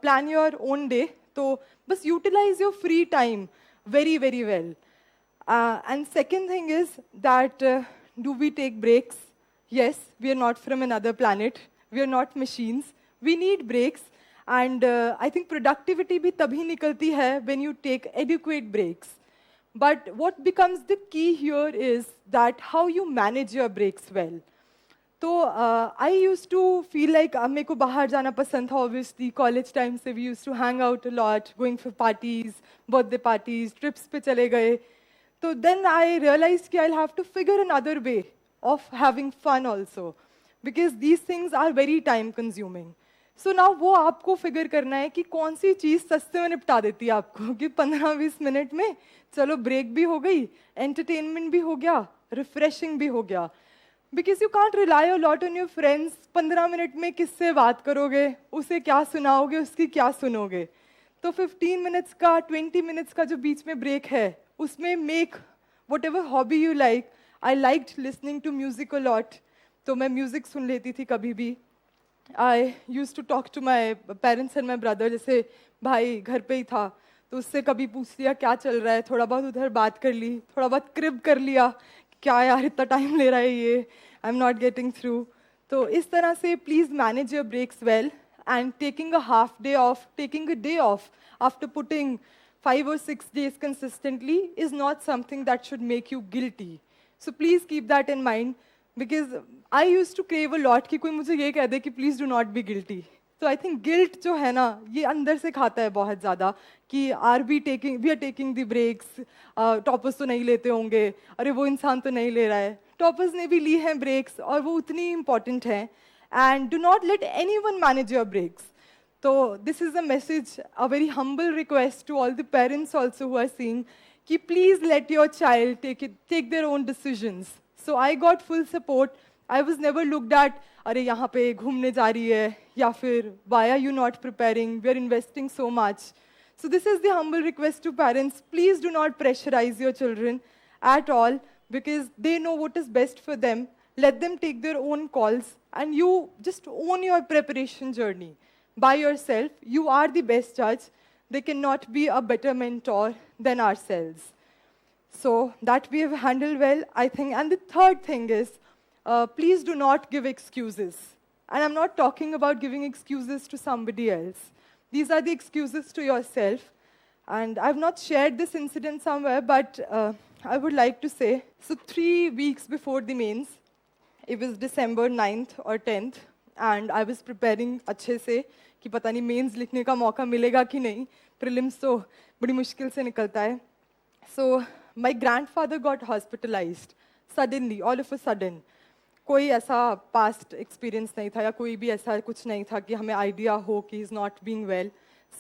Plan your own day. तो बस utilize your free time very, very well. And second thing is that do we take breaks? Yes, we are not from another planet. We are not machines. We need breaks. And I think productivity भी तभी निकलती है when you take adequate breaks. But what becomes the key here is that how you manage your breaks well. तो I used to feel like मेरे को बाहर जाना पसंद था. Obviously, college time से we used to hang out a lot, going for parties, birthday parties, trips पे चले गए. तो then I realized कि I'll have to figure another way of having fun also, because these things are very time consuming. So now वो आपको figure करना है कि कौन सी चीज़ सस्ते में निपटा देती है आपको, कि 15-20 मिनट में चलो ब्रेक भी हो गई, एंटरटेनमेंट भी हो गया, रिफ्रेशिंग भी हो गया. Because you can't rely a lot on your friends. 15 minute में किससे बात करोगे, उसे क्या सुनाओगे, उसकी क्या सुनोगे. तो 15 मिनट्स का 20 मिनट्स का जो बीच में ब्रेक है उसमें make whatever hobby you like. I liked listening to music a lot. तो मैं music सुन लेती थी कभी भी. I used to talk to my parents and my brother, जैसे भाई घर पे ही था तो उससे कभी पूछ लिया क्या चल रहा है, थोड़ा बहुत उधर बात कर ली, थोड़ा बहुत क्रिब कर लिया, क्या यार इतना टाइम ले रहा है ये, I am not getting through. तो इस तरह से please manage your breaks well, and taking a half day off, taking a day off after putting 5 or 6 days consistently is not something that should make you guilty. So please keep that in mind, because I used to crave a lot कि कोई मुझे ये कह दे कि please do not be guilty. तो I think guilt जो है ना ये अंदर से खाता है बहुत ज़्यादा कि we are taking the breaks, toppers तो नहीं लेते होंगे, अरे वो इंसान तो नहीं ले रहा है. टॉपर्स ने भी ली हैं ब्रेक्स और वो उतनी इंपॉर्टेंट हैं. And do not let anyone manage your breaks. So this is a message, a very humble request to all the parents also who are seeing, कि please let your child take their own decisions. So I got full support. I was never looked at, अरे यहाँ पे घूमने जा रही है, या फिर why are you not preparing? We are investing so much. So this is the humble request to parents. Please do not pressurize your children at all, because they know what is best for them. Let them take their own calls, and you just own your preparation journey. By yourself, you are the best judge. They cannot be a better mentor than ourselves. So that we have handled well, I think. And the third thing is, please do not give excuses. And I'm not talking about giving excuses to somebody else. These are the excuses to yourself. And I've not shared this incident somewhere, but I would like to say, so 3 weeks before the mains, it was December 9th or 10th, and I was preparing अच्छे से कि पता नहीं mains लिखने का मौका मिलेगा कि नहीं, प्रीलिम्स तो बड़ी मुश्किल से निकलता है. So my grandfather got hospitalized suddenly, all of a sudden. कोई ऐसा past experience नहीं था या कोई भी ऐसा कुछ नहीं था कि हमें idea हो कि he's not being well.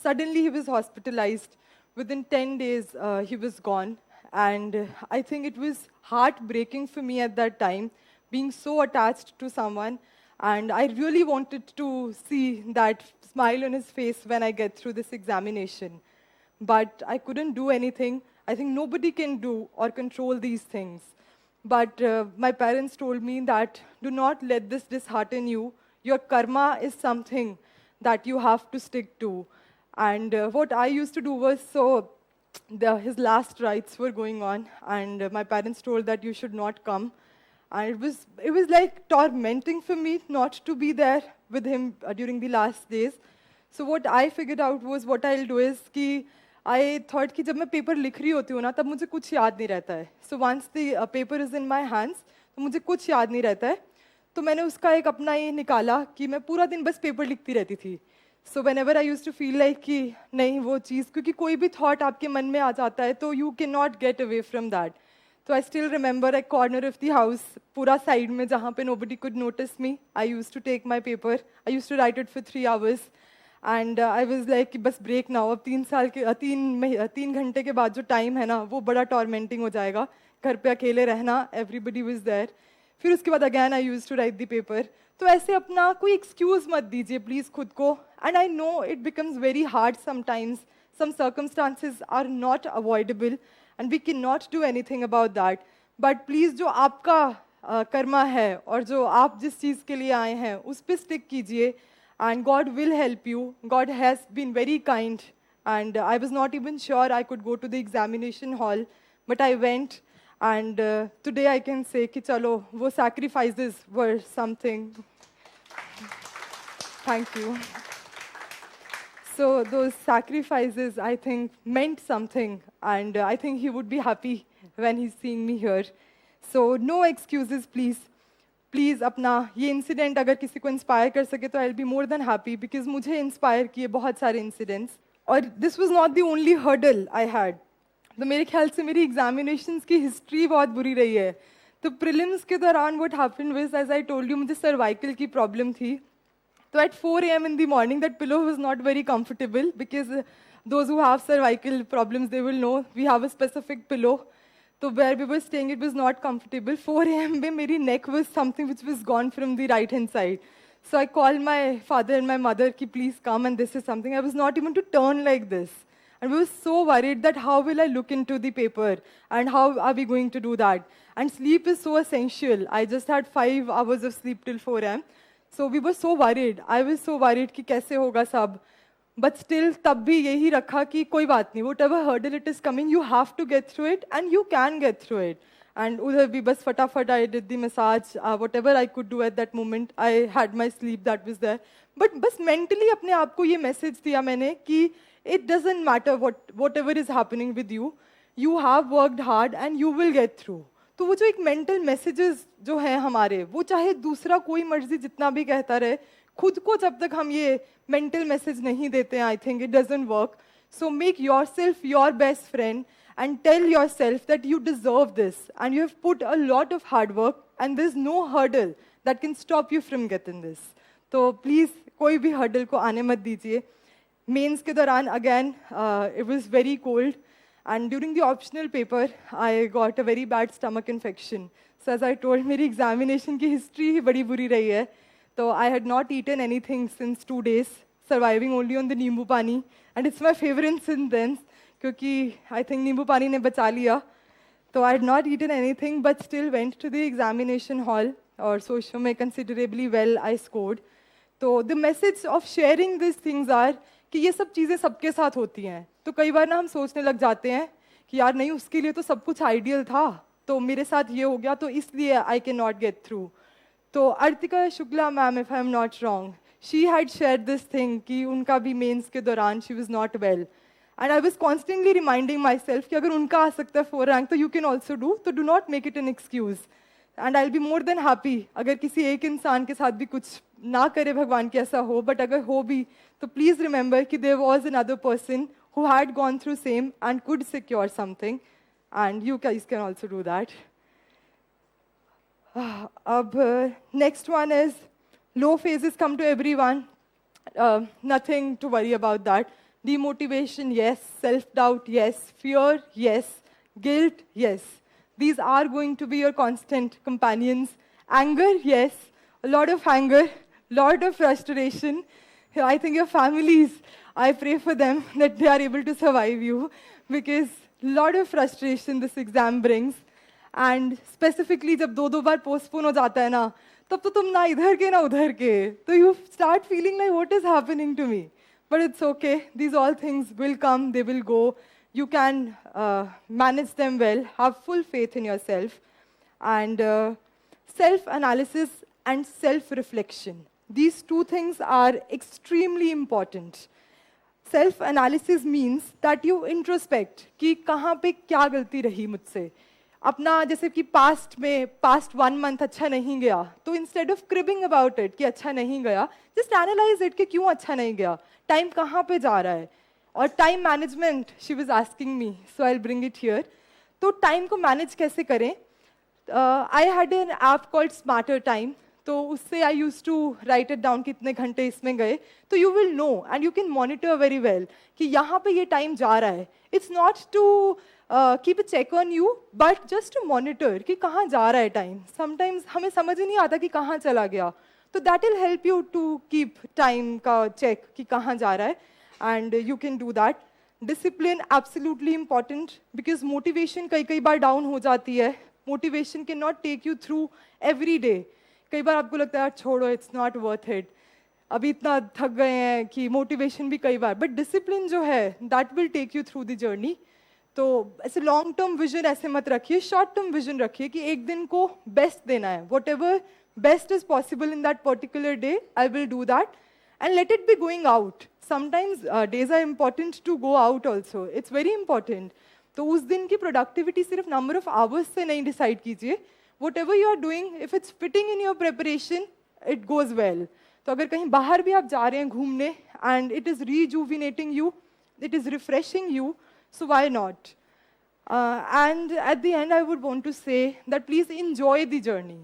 Suddenly he was hospitalized. Within 10 days he was gone, and I think it was heartbreaking for me at that time, being so attached to someone. And I really wanted to see that smile on his face when I get through this examination. But I couldn't do anything. I think nobody can do or control these things. But my parents told me that do not let this dishearten you. Your karma is something that you have to stick to. And what I used to do was, so his last rites were going on, and my parents told that you should not come. And it was like tormenting for me not to be there with him during the last days. So what I figured out was, what I'll do is कि I thought कि जब मैं paper लिख रही होती हूँ ना तब मुझे कुछ याद नहीं रहता है. So once the paper is in my hands, तो मुझे कुछ याद नहीं रहता है. तो मैंने उसका एक अपना ये निकाला कि मैं पूरा दिन बस पेपर लिखती रहती थी. So whenever I used to feel like कि नहीं वो चीज़, क्योंकि कोई भी thought आपके मन में आ जाता है तो you cannot get away from that. So I still remember a corner of the house, पूरा side में जहाँ पे nobody could notice me. I used to take my paper. I used to write it for 3 hours. And I was like कि बस break now. अब 3 घंटे के बाद जो time है ना वो बड़ा tormenting हो जाएगा. घर पे अकेले रहना, everybody was there. फिर उसके बाद again I used to write the paper. तो ऐसे अपना कोई excuse मत दीजिए please खुद को. And I know it becomes very hard sometimes. Some circumstances are not avoidable. And we cannot do anything about that. But please जो आपका कर्मा है और जो आप जिस चीज़ के लिए आए हैं उस पे stick कीजिए, and God will help you. God has been very kind, and I was not even sure I could go to the examination hall, but I went, and today I can say कि चलो वो sacrifices were something. Thank you. So those sacrifices, I think, meant something, and I think he would be happy when he's seeing me here. So no excuses, please. Please, अपना ये incident अगर किसी को inspire कर सके तो I'll be more than happy, because मुझे inspire किए बहुत सारे incidents. और this was not the only hurdle I had. तो मेरे ख्याल से मेरी examinations की history बहुत बुरी रही है. तो prelims के दौरान what happened was, as I told you, मुझे cervical की problem थी. So at 4 a.m. in the morning, that pillow was not very comfortable, because those who have cervical problems, they will know we have a specific pillow. So where we were staying, it was not comfortable. 4 a.m. mein meri neck was something which was gone from the right-hand side. So I called my father and my mother, ki please come, and this is something. I was not even to turn like this. And we were so worried that how will I look into the paper and how are we going to do that? And sleep is so essential. I just had 5 hours of sleep till 4 a.m. So we were so worried. I was so worried कि कैसे होगा सब. But still, तब भी यही रखा कि कोई बात नहीं. Whatever hurdle it is coming, you have to get through it, and you can get through it. And उधर भी बस फटाफट I did the massage, whatever I could do at that moment. I had my sleep that was there. But बस mentally अपने आप को ये message दिया मैंने कि it doesn't matter whatever is happening with you. You have worked hard and you will get through. तो वो जो एक मेंटल मैसेजेस जो हैं हमारे, वो चाहे दूसरा कोई मर्जी जितना भी कहता रहे, खुद को जब तक हम ये मेंटल मैसेज नहीं देते हैं, I think it doesn't work. So make yourself your best friend and tell yourself that you deserve this and you have put a lot of hard work and there's no hurdle that can stop you from getting this. तो please कोई भी hurdle को आने मत दीजिए. Mains के दौरान again it was very cold and during the optional paper I got a very bad stomach infection. So as I told, मेरी examination की history ही बड़ी बुरी रही है. So I had not eaten anything since 2 days, surviving only on the नींबू पानी, and it's my favorite since then. क्योंकि I think नींबू पानी ने बचा लिया. So I had not eaten anything, but still went to the examination hall. और socio में considerably well I scored. तो the message of sharing these things are कि ये सब चीज़ें सबके साथ होती हैं. तो कई बार ना हम सोचने लग जाते हैं कि यार नहीं, उसके लिए तो सब कुछ आइडियल था, तो मेरे साथ ये हो गया, तो इसलिए I cannot get through. तो Artika Shukla ma'am, if I am not wrong, she had shared this thing कि उनका भी मेंस के दौरान she was not well. And I was constantly reminding myself कि अगर उनका आ सकता है 4 rank तो you can also do, तो do not make it an excuse. And I'll be more than happy अगर किसी एक इंसान के साथ भी कुछ ना करे भगवान के ऐसा हो, but अगर हो भी तो please remember कि there was another person who had gone through same and could secure something, and you guys can also do that. Next one is low phases come to everyone. Nothing to worry about that. Demotivation, yes. Self-doubt, yes. Fear, yes. Guilt, yes. These are going to be your constant companions. Anger, yes. A lot of anger, lot of frustration. I think your families, I pray for them that they are able to survive you, because lot of frustration this exam brings. And specifically जब 2 बार postpone हो जाता है ना, तब तो तुम ना इधर के ना उधर के, तो you start feeling like what is happening to me. But it's okay. These all things will come, they will go. You can manage them well. Have full faith in yourself. And self-analysis and self-reflection. These 2 things are extremely important. Self-analysis means that you introspect कि कहाँ पे क्या गलती रही मुझसे. अपना जैसे कि पास्ट 1 month अच्छा नहीं गया, तो instead of cribbing about it कि अच्छा नहीं गया, जस्ट एनालाइज इट कि क्यों अच्छा नहीं गया, टाइम कहाँ पे जा रहा है. और time management she was asking me, so I will bring it here. तो टाइम को मैनेज कैसे करें. I had an app called smarter time, तो उससे I use to write it down कितने घंटे इसमें गए, तो you will know and you can monitor very well कि यहाँ पे ये टाइम जा रहा है. It's not to keep a check on you, but just to monitor कि कहाँ जा रहा है टाइम. समटाइम्स हमें समझ ही नहीं आता कि कहाँ चला गया, तो that will help you to keep time का चेक कि कहाँ जा रहा है, and you can do that. Discipline absolutely important, because motivation कई बार डाउन हो जाती है. Motivation can not take you through every day. कई बार आपको लगता है छोड़ो, इट्स नॉट वर्थ इट, अभी इतना थक गए हैं कि मोटिवेशन भी कई बार, बट डिसिप्लिन जो है that will take you through the journey. तो ऐसे लॉन्ग टर्म विजन ऐसे मत रखिए, शॉर्ट टर्म विजन रखिए कि एक दिन को बेस्ट देना है. Whatever best is possible in that particular day, I will do that, and let it be going out. Sometimes days are important to go out also, it's very important. तो उस दिन की productivity सिर्फ number of hours से नहीं decide कीजिए. Whatever you are doing, if it's fitting in your preparation, it goes well. तो अगर कहीं बाहर भी आप जा रहे हैं घूमने, and it is rejuvenating you, it is refreshing you, so why not? And at the end, I would want to say that please enjoy the journey.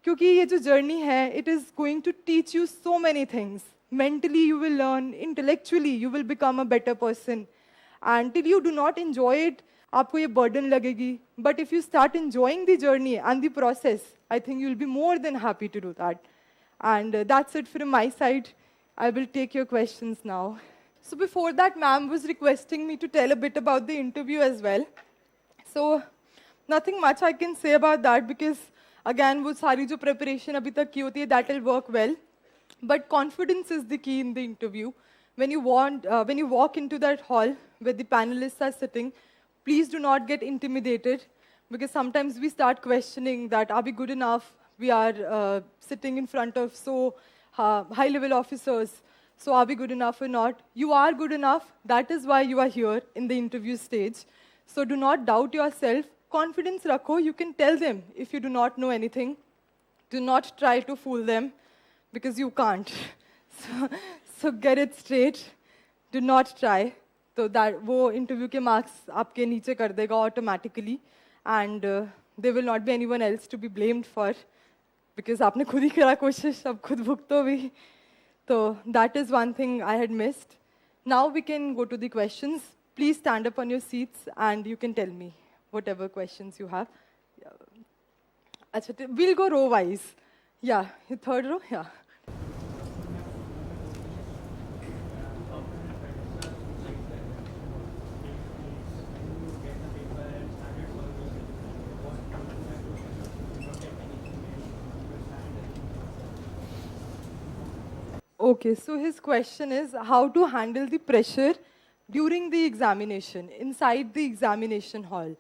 क्योंकि ये जो journey है, it is going to teach you so many things. Mentally, you will learn. Intellectually, you will become a better person. And till you do not enjoy it, आपको ये burden लगेगी. But if you start enjoying the journey and the process, I think you'll be more than happy to do that. And that's it from my side. I will take your questions now. So before that, ma'am was requesting me to tell a bit about the interview as well. So nothing much I can say about that because again, वो सारी जो preparation अभी तक की होती है, that will work well. But confidence is the key in the interview. When you walk into that hall where the panelists are sitting, please do not get intimidated because sometimes we start questioning that are we good enough? We are sitting in front of so high-level officers. So are we good enough or not? You are good enough. That is why you are here in the interview stage. So do not doubt yourself. Confidence rakho. You can tell them if you do not know anything. Do not try to fool them because you can't. So get it straight. Do not try. So that वो interview के marks आपके नीचे कर देगा automatically, and there will not be anyone else to be blamed for because आपने खुद ही करा कोशिश, अब खुद भुगतो भी. So that is one thing I had missed. Now we can go to the questions. Please stand up on your seats and you can tell me whatever questions you have. Achha, we'll go row wise. Yeah, third row. Yeah. Okay, so his question is how to handle the pressure during the examination, inside the examination hall.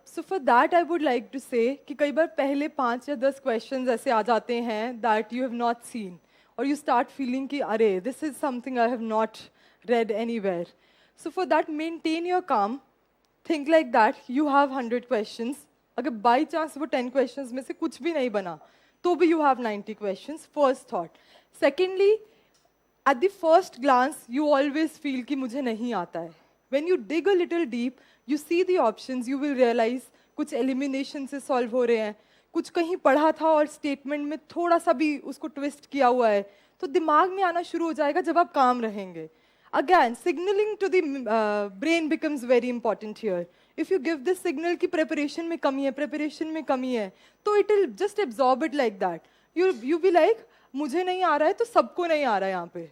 So for that, I would like to say कि कई बार पहले 5 या 10 questions ऐसे आ जाते हैं that you have not seen, or you start feeling कि अरे, this is something I have not read anywhere. So for that, maintain your calm. Think like that. You have 100 questions. अगर by chance वो 10 questions में से कुछ भी नहीं बना, तो भी you have 90 questions. First thought. Secondly, at the first glance, you always feel कि मुझे नहीं आता है. When you dig a little deep, you see the options, you will realize कुछ elimination से solve हो रहे हैं, कुछ कहीं पढ़ा था और statement में थोड़ा सा भी उसको twist किया हुआ है, तो दिमाग में आना शुरू हो जाएगा जब आप काम रहेंगे. Again, signaling to the brain becomes very important here. If you give this signal कि preparation में कमी है, तो it will just absorb it like that. You be like, मुझे नहीं आ रहा है तो सबको नहीं आ रहा है यहाँ पे.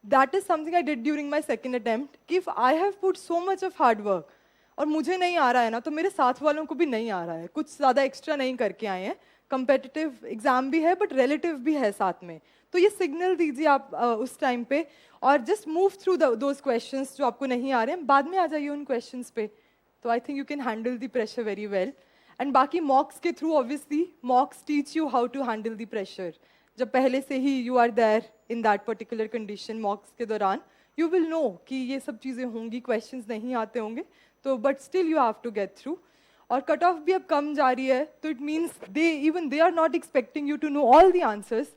That is something I did during my second attempt. कि if I have put so much of hard work और मुझे नहीं आ रहा है ना, तो मेरे साथ वालों को भी नहीं आ रहा है. कुछ ज़्यादा एक्स्ट्रा नहीं करके आए हैं. Competitive exam भी है, but relative भी है साथ में. तो ये signal दीजिए आप उस टाइम पे और just move through those questions जो आपको नहीं आ रहे हैं. बाद में आ जाइए उन questions पे. तो I think you can handle the pressure very well. And बाकी mocks के through obviously mocks teach you how to handle the pressure. जब पहले से ही you are there in that particular condition mocks के दौरान, you will know कि ये सब चीज़ें होंगी, questions नहीं आते होंगे, तो but still you have to get through. और cut off भी अब कम जा रही है, तो it means they are not expecting you to know all the answers,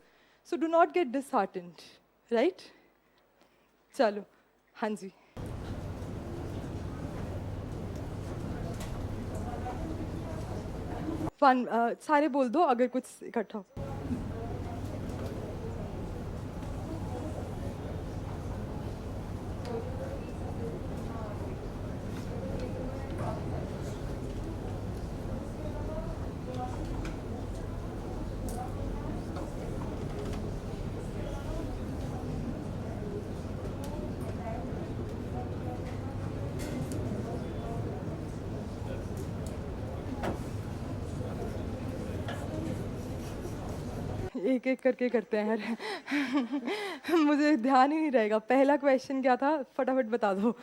so do not get disheartened, right? चलो, हाँ जी. सारे बोल दो अगर कुछ इकट्ठा हो. एक एक करके करते हैं यार. मुझे ध्यान ही नहीं रहेगा. पहला क्वेश्चन क्या था, फटाफट बता दो.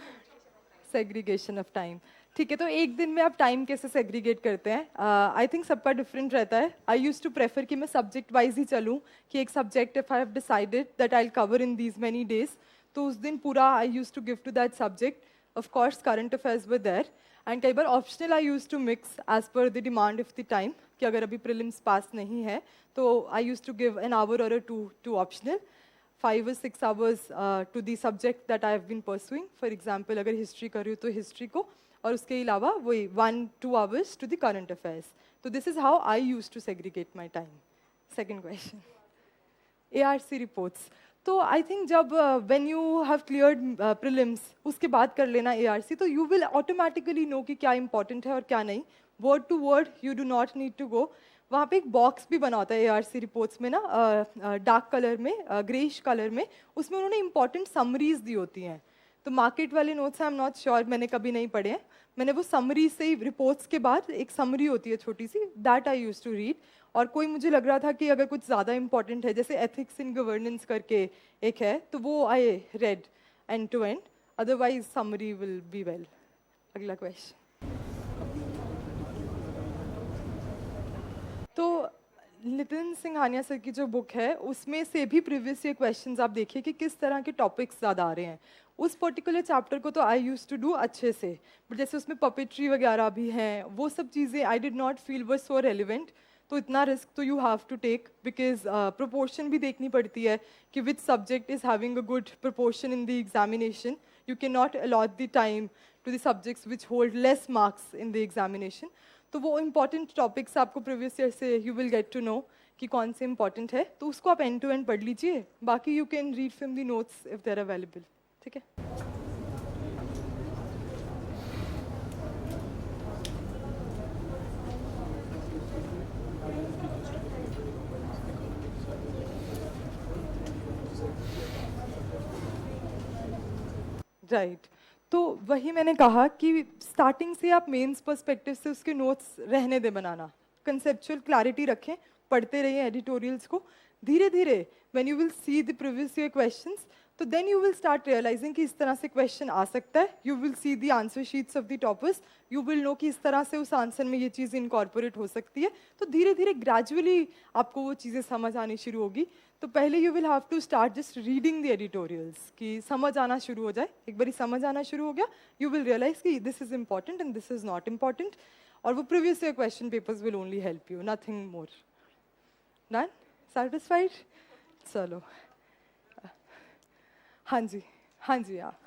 Segregation of time. ठीक है, तो एक दिन में आप टाइम कैसे सेग्रीगेट करते हैं? आई थिंक सबका डिफरेंट रहता है. आई यूज टू प्रेफर कि मैं सब्जेक्ट वाइज ही चलूँ, कि एक subject if I have decided that I will cover in these many days, तो उस दिन पूरा I use to give to that subject. Of course current affairs were there, and कई बार optional I use to mix as per the demand of the time, कि अगर अभी prelims pass नहीं है तो I use to give an hour और to optional, 5 or 6 hours to the subject that I have been pursuing. For example, अगर history कर रही हूँ तो हिस्ट्री को, और उसके अलावा वही 1-2 hours to the current affairs. So this is how I used to segregate my time. Second question. ARC reports. तो आई थिंक जब when you have cleared prelims, उसके बाद कर लेना ARC, तो you will automatically know कि क्या important है और क्या नहीं. Word to word, you do not need to go. वहाँ पे एक बॉक्स भी बना होता है ARC रिपोर्ट्स में ना, डार्क कलर में, ग्रेइश कलर में, उसमें उन्होंने इंपॉर्टेंट समरीज दी होती हैं। तो मार्केट वाले notes I am not sure, मैंने कभी नहीं पढ़े हैं। मैंने वो समरी से ही, रिपोर्ट्स के बाद एक समरी होती है छोटी सी, that I use to read. और कोई मुझे लग रहा था कि अगर कुछ ज़्यादा इंपॉर्टेंट है, जैसे एथिक्स इन गवर्नेंस करके एक है, तो वो I read end to end, otherwise summary will be well. अगला क्वेश्चन। तो नितिन सिंघानिया सर की जो बुक है उसमें से भी प्रीवियस ईयर क्वेश्चंस आप देखिए कि किस तरह के टॉपिक्स ज़्यादा आ रहे हैं। उस पर्टिकुलर चैप्टर को तो आई यूज टू डू अच्छे से, बट जैसे उसमें पपेट्री वगैरह भी हैं, वो सब चीज़ें I did not feel were so relevant. तो इतना रिस्क तो you have to take, because proportion भी देखनी पड़ती है कि which subject is having a good proportion in the examination. You can not allot the time to the subjects which hold less marks in the examination. तो वो important topics आपको previous year से you will get to know कि कौन से important है, तो उसको आप एंड टू एंड पढ़ लीजिए। बाकी you can read from the notes if there available. ठीक है। राइट, तो वही मैंने कहा कि स्टार्टिंग से आप मेंस पर्सपेक्टिव से उसके नोट्स रहने दे बनाना, कंसेप्चुअल क्लैरिटी रखें, पढ़ते रहिए एडिटोरियल्स को। धीरे धीरे when you will see the previous year questions, तो then you will start realising कि इस तरह से क्वेश्चन आ सकता है। You will see the answer sheets of the toppers, you will know कि इस तरह से उस आंसर में ये चीज़ इनकॉर्पोरेट हो सकती है। तो धीरे धीरे ग्रेजुअली आपको वो चीज़ें समझ आनी शुरू होगी। तो पहले you will have to start just reading the editorials, कि समझ आना शुरू हो जाए। एक बारी समझ आना शुरू हो गया, यू विल रियलाइज कि this is important and this is not important, और वो previous year question papers will only help you, nothing more. Done? Satisfied? चलो, हाँ जी, हाँ जी, हाँ।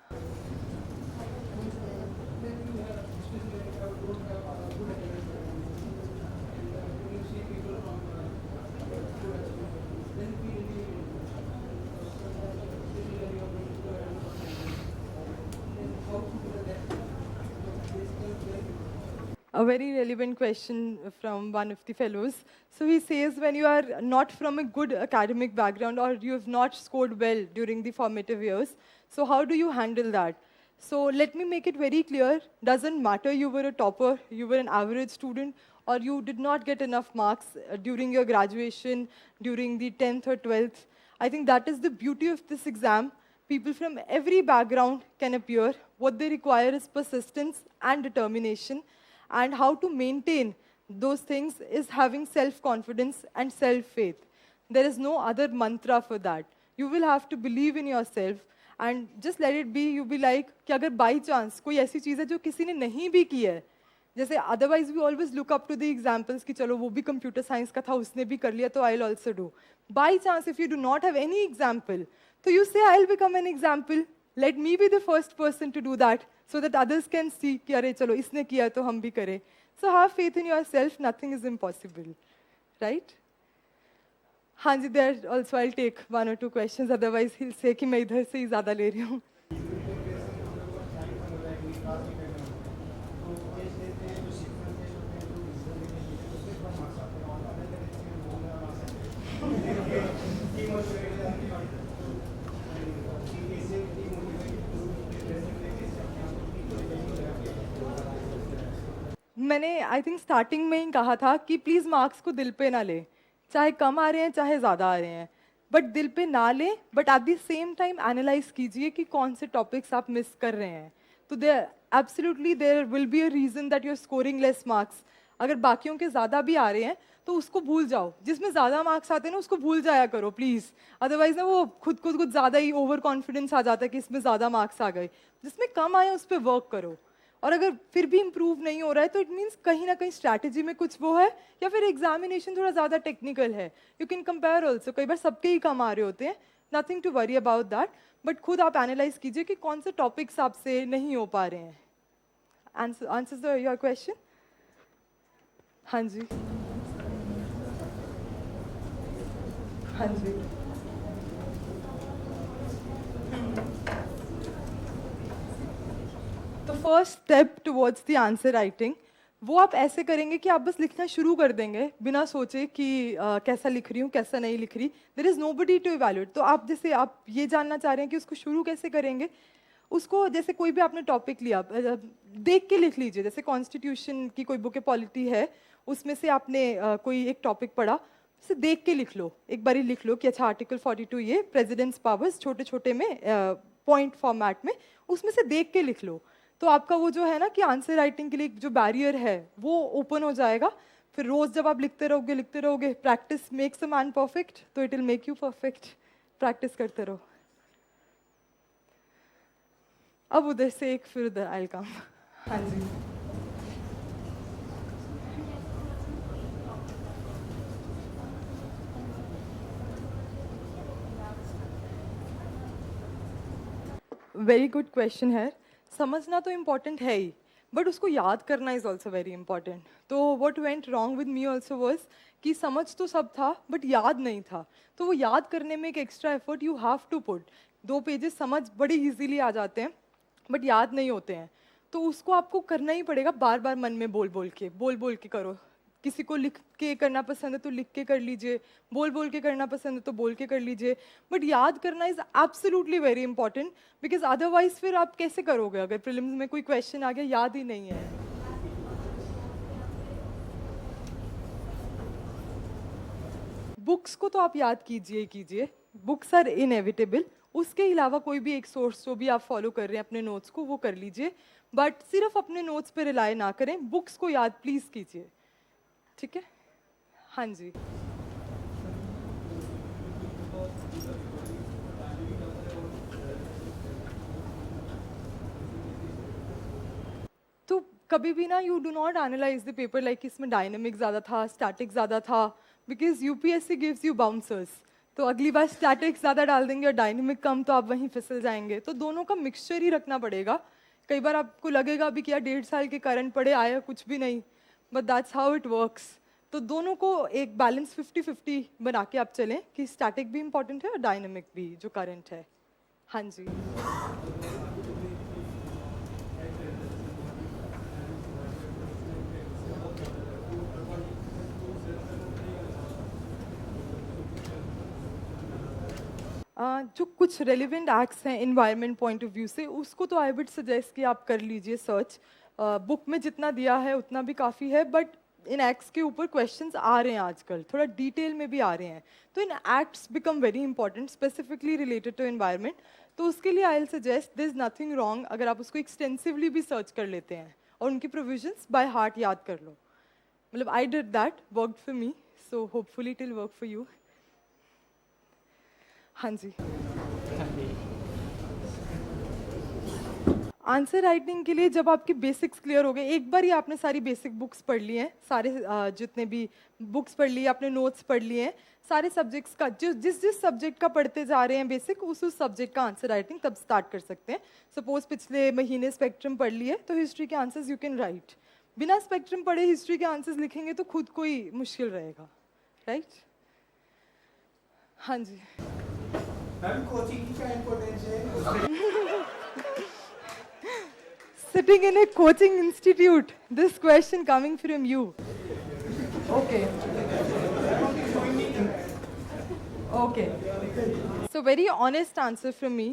A very relevant question from one of the fellows. So he says, when you are not from a good academic background or you have not scored well during the formative years, so how do you handle that? So let me make it very clear, doesn't matter you were a topper, you were an average student, or you did not get enough marks during your graduation, during the 10th or 12th. I think that is the beauty of this exam. People from every background can appear. What they require is persistence and determination. And how to maintain those things is having self-confidence and self-faith. There is no other mantra for that. You will have to believe in yourself and just let it be. You be like कि अगर by chance कोई ऐसी चीज़ है जो किसी ने नहीं भी की है, जैसे otherwise we always look up to the examples कि चलो वो भी computer science का था, उसने भी कर लिया तो I'll also do. By chance if you do not have any example, तो you say I'll become an example. Let me be the first person to do that, so that others can see कि अरे चलो इसने किया तो हम भी करें. So have faith in yourself. Nothing is impossible, right? हाँ जी, there also I'll take one or two questions. Otherwise he'll say कि मैं इधर से ही ज़्यादा ले रही हूँ. मैंने आई थिंक स्टार्टिंग में ही कहा था कि प्लीज़ मार्क्स को दिल पे ना लें, चाहे कम आ रहे हैं चाहे ज़्यादा आ रहे हैं, बट दिल पे ना लें, but at the same time analyse कीजिए कि कौन से टॉपिक्स आप मिस कर रहे हैं. तो absolutely there will be a reason that you are scoring less marks. अगर बाकियों के ज़्यादा भी आ रहे हैं तो उसको भूल जाओ, जिसमें ज़्यादा मार्क्स आते हैं ना उसको भूल जाया करो प्लीज़. अदरवाइज ना वो खुद को कुछ ज़्यादा ही ओवर कॉन्फिडेंस आ जाता है कि इसमें ज़्यादा मार्क्स आ गए. जिसमें कम आए उस पर वर्क करो, और अगर फिर भी इम्प्रूव नहीं हो रहा है तो इट मीन्स कहीं ना कहीं स्ट्रैटेजी में कुछ वो है, या फिर एग्जामिनेशन थोड़ा ज़्यादा टेक्निकल है. यू कैन कंपेयर ऑल्सो, कई बार सबके ही कम आ रहे होते हैं, nothing to worry about that. But खुद आप एनालाइज कीजिए कि कौन से टॉपिक्स आपसे नहीं हो पा रहे हैं. Answers your question? हाँ जी, हाँ जी. The first step towards the answer writing. वो आप ऐसे करेंगे कि आप बस लिखना शुरू कर देंगे बिना सोचे कि कैसा लिख रही हूँ कैसा नहीं लिख रही. There is nobody to evaluate. तो आप जैसे आप ये जानना चाह रहे हैं कि उसको शुरू कैसे करेंगे, उसको जैसे कोई भी आपने टॉपिक लिया देख के लिख लीजिए. जैसे कॉन्स्टिट्यूशन की कोई बुक है, पॉलिटी है, उसमें से आपने कोई एक टॉपिक पढ़ा, उसे देख के लिख लो. एक बार ही लिख लो कि अच्छा आर्टिकल 42 ये प्रेसिडेंट्स पावर्स छोटे छोटे में पॉइंट फॉर्मेट में, उसमें से देख के लिख लो. तो आपका वो जो है ना कि आंसर राइटिंग के लिए जो बैरियर है वो ओपन हो जाएगा. फिर रोज जब आप लिखते रहोगे, practice makes a man perfect, तो it will make you perfect. Practice करते रहो. अब उधर से एक, फिर उधर आई विल कम. हाँ जी. वेरी गुड क्वेश्चन है. समझना तो इम्पॉर्टेंट है ही, बट उसको याद करना इज ऑल्सो वेरी इंपॉर्टेंट. तो what went wrong with me also was कि समझ तो सब था बट याद नहीं था. तो वो याद करने में एक extra effort you have to put. 2 pages समझ बड़े इजीली आ जाते हैं बट याद नहीं होते हैं. तो उसको आपको करना ही पड़ेगा, बार बार मन में बोल बोल के करो. किसी को लिख के करना पसंद है तो लिख के कर लीजिए, बोल के करना पसंद है तो बोल के कर लीजिए. बट याद करना is absolutely very important, because otherwise फिर आप कैसे करोगे अगर प्रीलिम्स में कोई क्वेश्चन आ गया याद ही नहीं है. बुक्स को तो आप याद कीजिए. Books are inevitable. उसके अलावा कोई भी एक सोर्स जो भी आप फॉलो कर रहे हैं अपने नोट्स को, वो कर लीजिए. बट सिर्फ अपने नोट्स पे रिलाय ना करें, बुक्स को याद प्लीज कीजिए. ठीक है. हाँ जी. तो कभी भी ना you do not analyse the paper like इसमें डायनेमिक ज़्यादा था, स्टैटिक ज़्यादा था, because UPSC gives you bouncers. तो अगली बार स्टैटिक ज़्यादा डाल देंगे और डायनेमिक कम, तो आप वहीं फिसल जाएंगे. तो दोनों का मिक्सचर ही रखना पड़ेगा. कई बार आपको लगेगा भी कि यार 1.5 साल के करंट पड़े, आया कुछ भी नहीं, but that's how it works. तो दोनों को एक बैलेंस 50-50 बना के आप चलें कि स्टैटिक भी इंपॉर्टेंट है और डायनेमिक भी जो करंट है. हाँ जी. जो कुछ रेलिवेंट एक्ट्स हैं इन्वायरमेंट पॉइंट ऑफ व्यू से, उसको तो आई वुड सजेस्ट कि आप कर लीजिए सर्च. बुक में जितना दिया है उतना भी काफ़ी है, बट इन एक्ट्स के ऊपर क्वेश्चंस आ रहे हैं आजकल, थोड़ा डिटेल में भी आ रहे हैं. तो इन acts become very important specifically related to environment. तो उसके लिए I will suggest there is nothing wrong अगर आप उसको एक्सटेंसिवली भी सर्च कर लेते हैं और उनकी प्रोविजंस बाय हार्ट याद कर लो. मतलब I did that, worked for me, so hopefully it will work for you. हाँ जी. आंसर राइटिंग के लिए जब आपके बेसिक्स क्लियर हो गए, एक बार ही आपने सारी बेसिक बुक्स पढ़ ली हैं, सारे जितने भी बुक्स पढ़ लिए, आपने नोट्स पढ़ लिए हैं, सारे सब्जेक्ट्स का जिस सब्जेक्ट का पढ़ते जा रहे हैं बेसिक, उस सब्जेक्ट का आंसर राइटिंग तब स्टार्ट कर सकते हैं. सपोज पिछले महीने स्पेक्ट्रम पढ़ लिए तो हिस्ट्री के आंसर्स यू कैन राइट. बिना स्पेक्ट्रम पढ़े हिस्ट्री के आंसर्स लिखेंगे तो खुद को ही मुश्किल रहेगा. राइट. हाँ जी. मैम कोचिंग की क्या इंपॉर्टेंस है? Sitting in a coaching institute, this question coming from you. Okay. Okay. So very honest answer from me.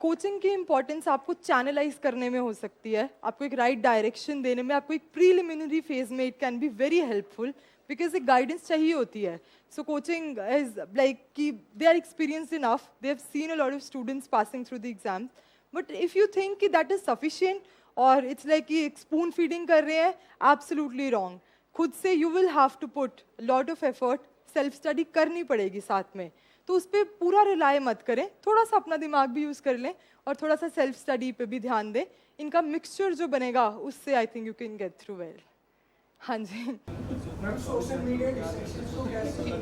Coaching की इंपॉर्टेंस आपको चैनलाइज करने में हो सकती है, आपको एक राइट डायरेक्शन देने में, आपको एक प्रीलिमिनरी फेज में it can be very helpful, because एक गाइडेंस चाहिए होती है. सो कोचिंग इज लाइक कि they are experienced enough, they have seen a lot of students passing through the exams. But if you think कि that is sufficient और it's like कि एक spoon feeding कर रहे हैं, एब्सोल्युटली रॉन्ग. खुद से you will have to put lot of effort, self study करनी पड़ेगी साथ में. तो उस पर पूरा रिलाय मत करें, थोड़ा सा अपना दिमाग भी यूज़ कर लें और थोड़ा सा सेल्फ स्टडी पे भी ध्यान दें. इनका मिक्सचर जो बनेगा उससे I think you can get through well. हाँ जी. मैम सोशल मीडिया डिस्ट्रैक्शंस को कैसे?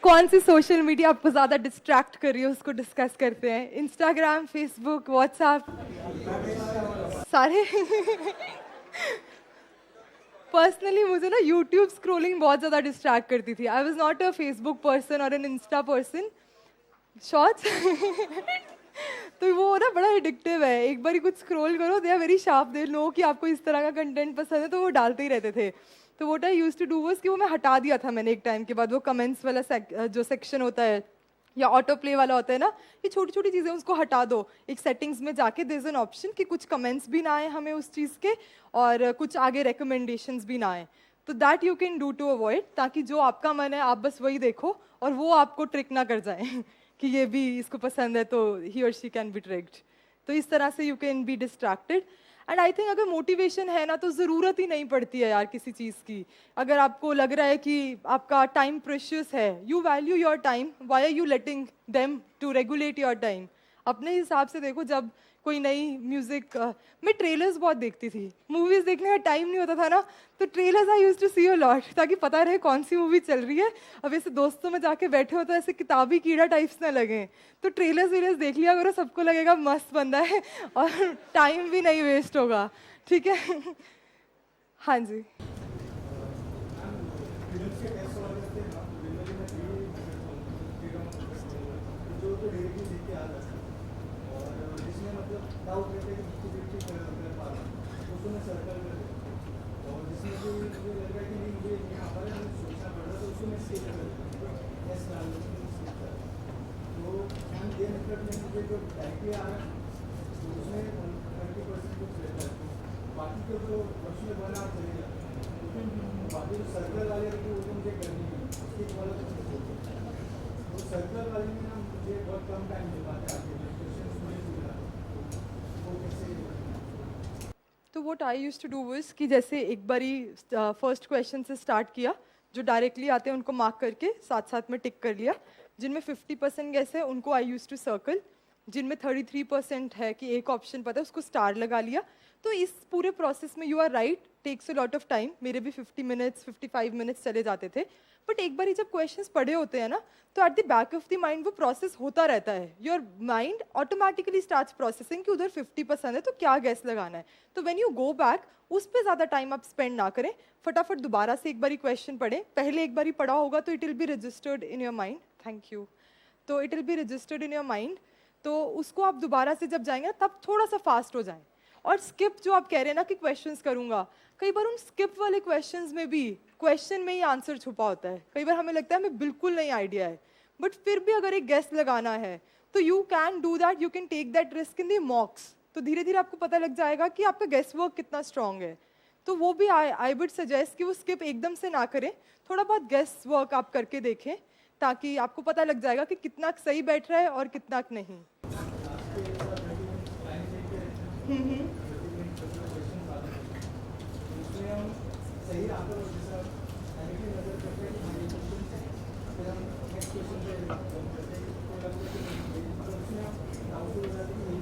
कौन सी सोशल मीडिया आपको ज़्यादा डिस्ट्रैक्ट कर रही है उसको डिस्कस करते हैं. इंस्टाग्राम, फेसबुक, व्हाट्सएप, सारे. पर्सनली मुझे ना यूट्यूब स्क्रोलिंग बहुत ज़्यादा डिस्ट्रैक्ट करती थी. आई was not a Facebook person और एन इंस्टा पर्सन. शॉर्ट्स तो वो ना बड़ा एडिक्टिव है, एक बार ही कुछ स्क्रॉल करो, they are very sharp, they know कि आपको इस तरह का कंटेंट पसंद है, तो वो डालते ही रहते थे। तो what I used to do was कि वो मैं हटा दिया था मैंने एक टाइम के बाद, वो कमेंट्स वाला जो सेक्शन होता है या ऑटो प्ले वाला होता है ना, ये छोटी छोटी चीज़ें उसको हटा दो। एक सेटिंग्स में जाके देयर इज एन ऑप्शन कि कुछ कमेंट्स भी ना आए हमें उस चीज़ के, और कुछ आगे रिकमेंडेशंस भी ना आए। तो that you can do to avoid, ताकि जो आपका मन है आप बस वही देखो और वो आपको ट्रिक ना कर जाए कि ये भी इसको पसंद है तो ही और शी कैन बी ट्रिक्ड। तो इस तरह से you can be distracted. And I think अगर मोटिवेशन है ना तो ज़रूरत ही नहीं पड़ती है यार किसी चीज़ की। अगर आपको लग रहा है कि आपका टाइम प्रेशियस है, you value your time, why are you letting them to regulate your time? अपने हिसाब से देखो। जब कोई नई म्यूजिक, मैं ट्रेलर्स बहुत देखती थी, मूवीज देखने का टाइम नहीं होता था ना, तो trailers I used to see a lot, ताकि पता रहे कौन सी मूवी चल रही है। अब ऐसे दोस्तों में जाके बैठे हो तो ऐसे किताबी कीड़ा टाइप्स ना लगे, तो ट्रेलर्स वीलर्स देख लिया करो, सबको लगेगा मस्त बंदा है और टाइम भी नहीं वेस्ट होगा, ठीक है। हाँ जी। डाउट रहते हैं कि 50-50 कर पा रहा हूँ, उसको मैं सर्कल कर देता हूँ, और जिसमें जो मुझे लग रहा है कि नहीं मुझे यहाँ पर है, मुझे सोचना पड़ रहा है, तो उसको मैं सेव कर देता हूँ, एस डाल देता हूँ, सेव कर देता हूँ। तो हम ये मेथड में मुझे जो टाइप आ रहा है तो उसमें 30% कुछ रहता है, बाकी के जो वर्चुअल बना आप चले जाते हैं, बाकी जो सर्कल वाले रहते हैं वो तो मुझे करनी है, उसके वाला तो सर्कल वाले में ना मुझे बहुत कम टाइम मिल पाता है आपके क्वेश्चन मुझे मिल रहा है। तो what I used to do was कि जैसे एक बारी फर्स्ट क्वेश्चन से स्टार्ट किया, जो डायरेक्टली आते हैं उनको मार्क करके साथ साथ में टिक कर लिया, जिनमें 50% गैस है उनको आई यूज्ड टू सर्कल, जिनमें 33% है कि एक ऑप्शन पता है उसको स्टार लगा लिया। तो इस पूरे प्रोसेस में you are right, takes a lot of time, मेरे भी 50 मिनट्स 55 मिनट्स चले जाते थे। बट एक बार जब क्वेश्चंस पढ़े होते हैं ना, तो at the back of the mind वो प्रोसेस होता रहता है, your mind automatically starts processing कि उधर 50% है तो क्या गैस लगाना है। तो व्हेन यू गो बैक, उस पर ज़्यादा टाइम आप स्पेंड ना करें, फटाफट दोबारा से एक बारी क्वेश्चन पढ़ें। पहले एक बारी पढ़ा होगा तो it will be registered in your mind, thank you, तो it will be registered in your mind. तो उसको आप दोबारा से जब जाएंगे तब थोड़ा सा फास्ट हो जाएं। और स्किप जो आप कह रहे हैं ना कि क्वेश्चंस करूंगा, कई बार उन स्किप वाले क्वेश्चंस में भी क्वेश्चन में ही आंसर छुपा होता है। कई बार हमें लगता है हमें बिल्कुल नहीं आइडिया है, बट फिर भी अगर एक गेस लगाना है तो you can do that, you can take that risk in the mocks. तो धीरे धीरे आपको पता लग जाएगा कि आपका गेस वर्क कितना स्ट्रांग है। तो वो भी आई वुड सजेस्ट कि वो स्किप एकदम से ना करें, थोड़ा बहुत गेस वर्क आप करके देखें, ताकि आपको पता लग जाएगा कि कितना सही बैठ रहा है और कितना नहीं। सही आंसर हो जैसा नेगेटिव नजर करते हैं कि फिर हम नेक्स्ट क्वेश्चन पे करते हैं तो लगता है कि उसमें डाउट हो जाती है।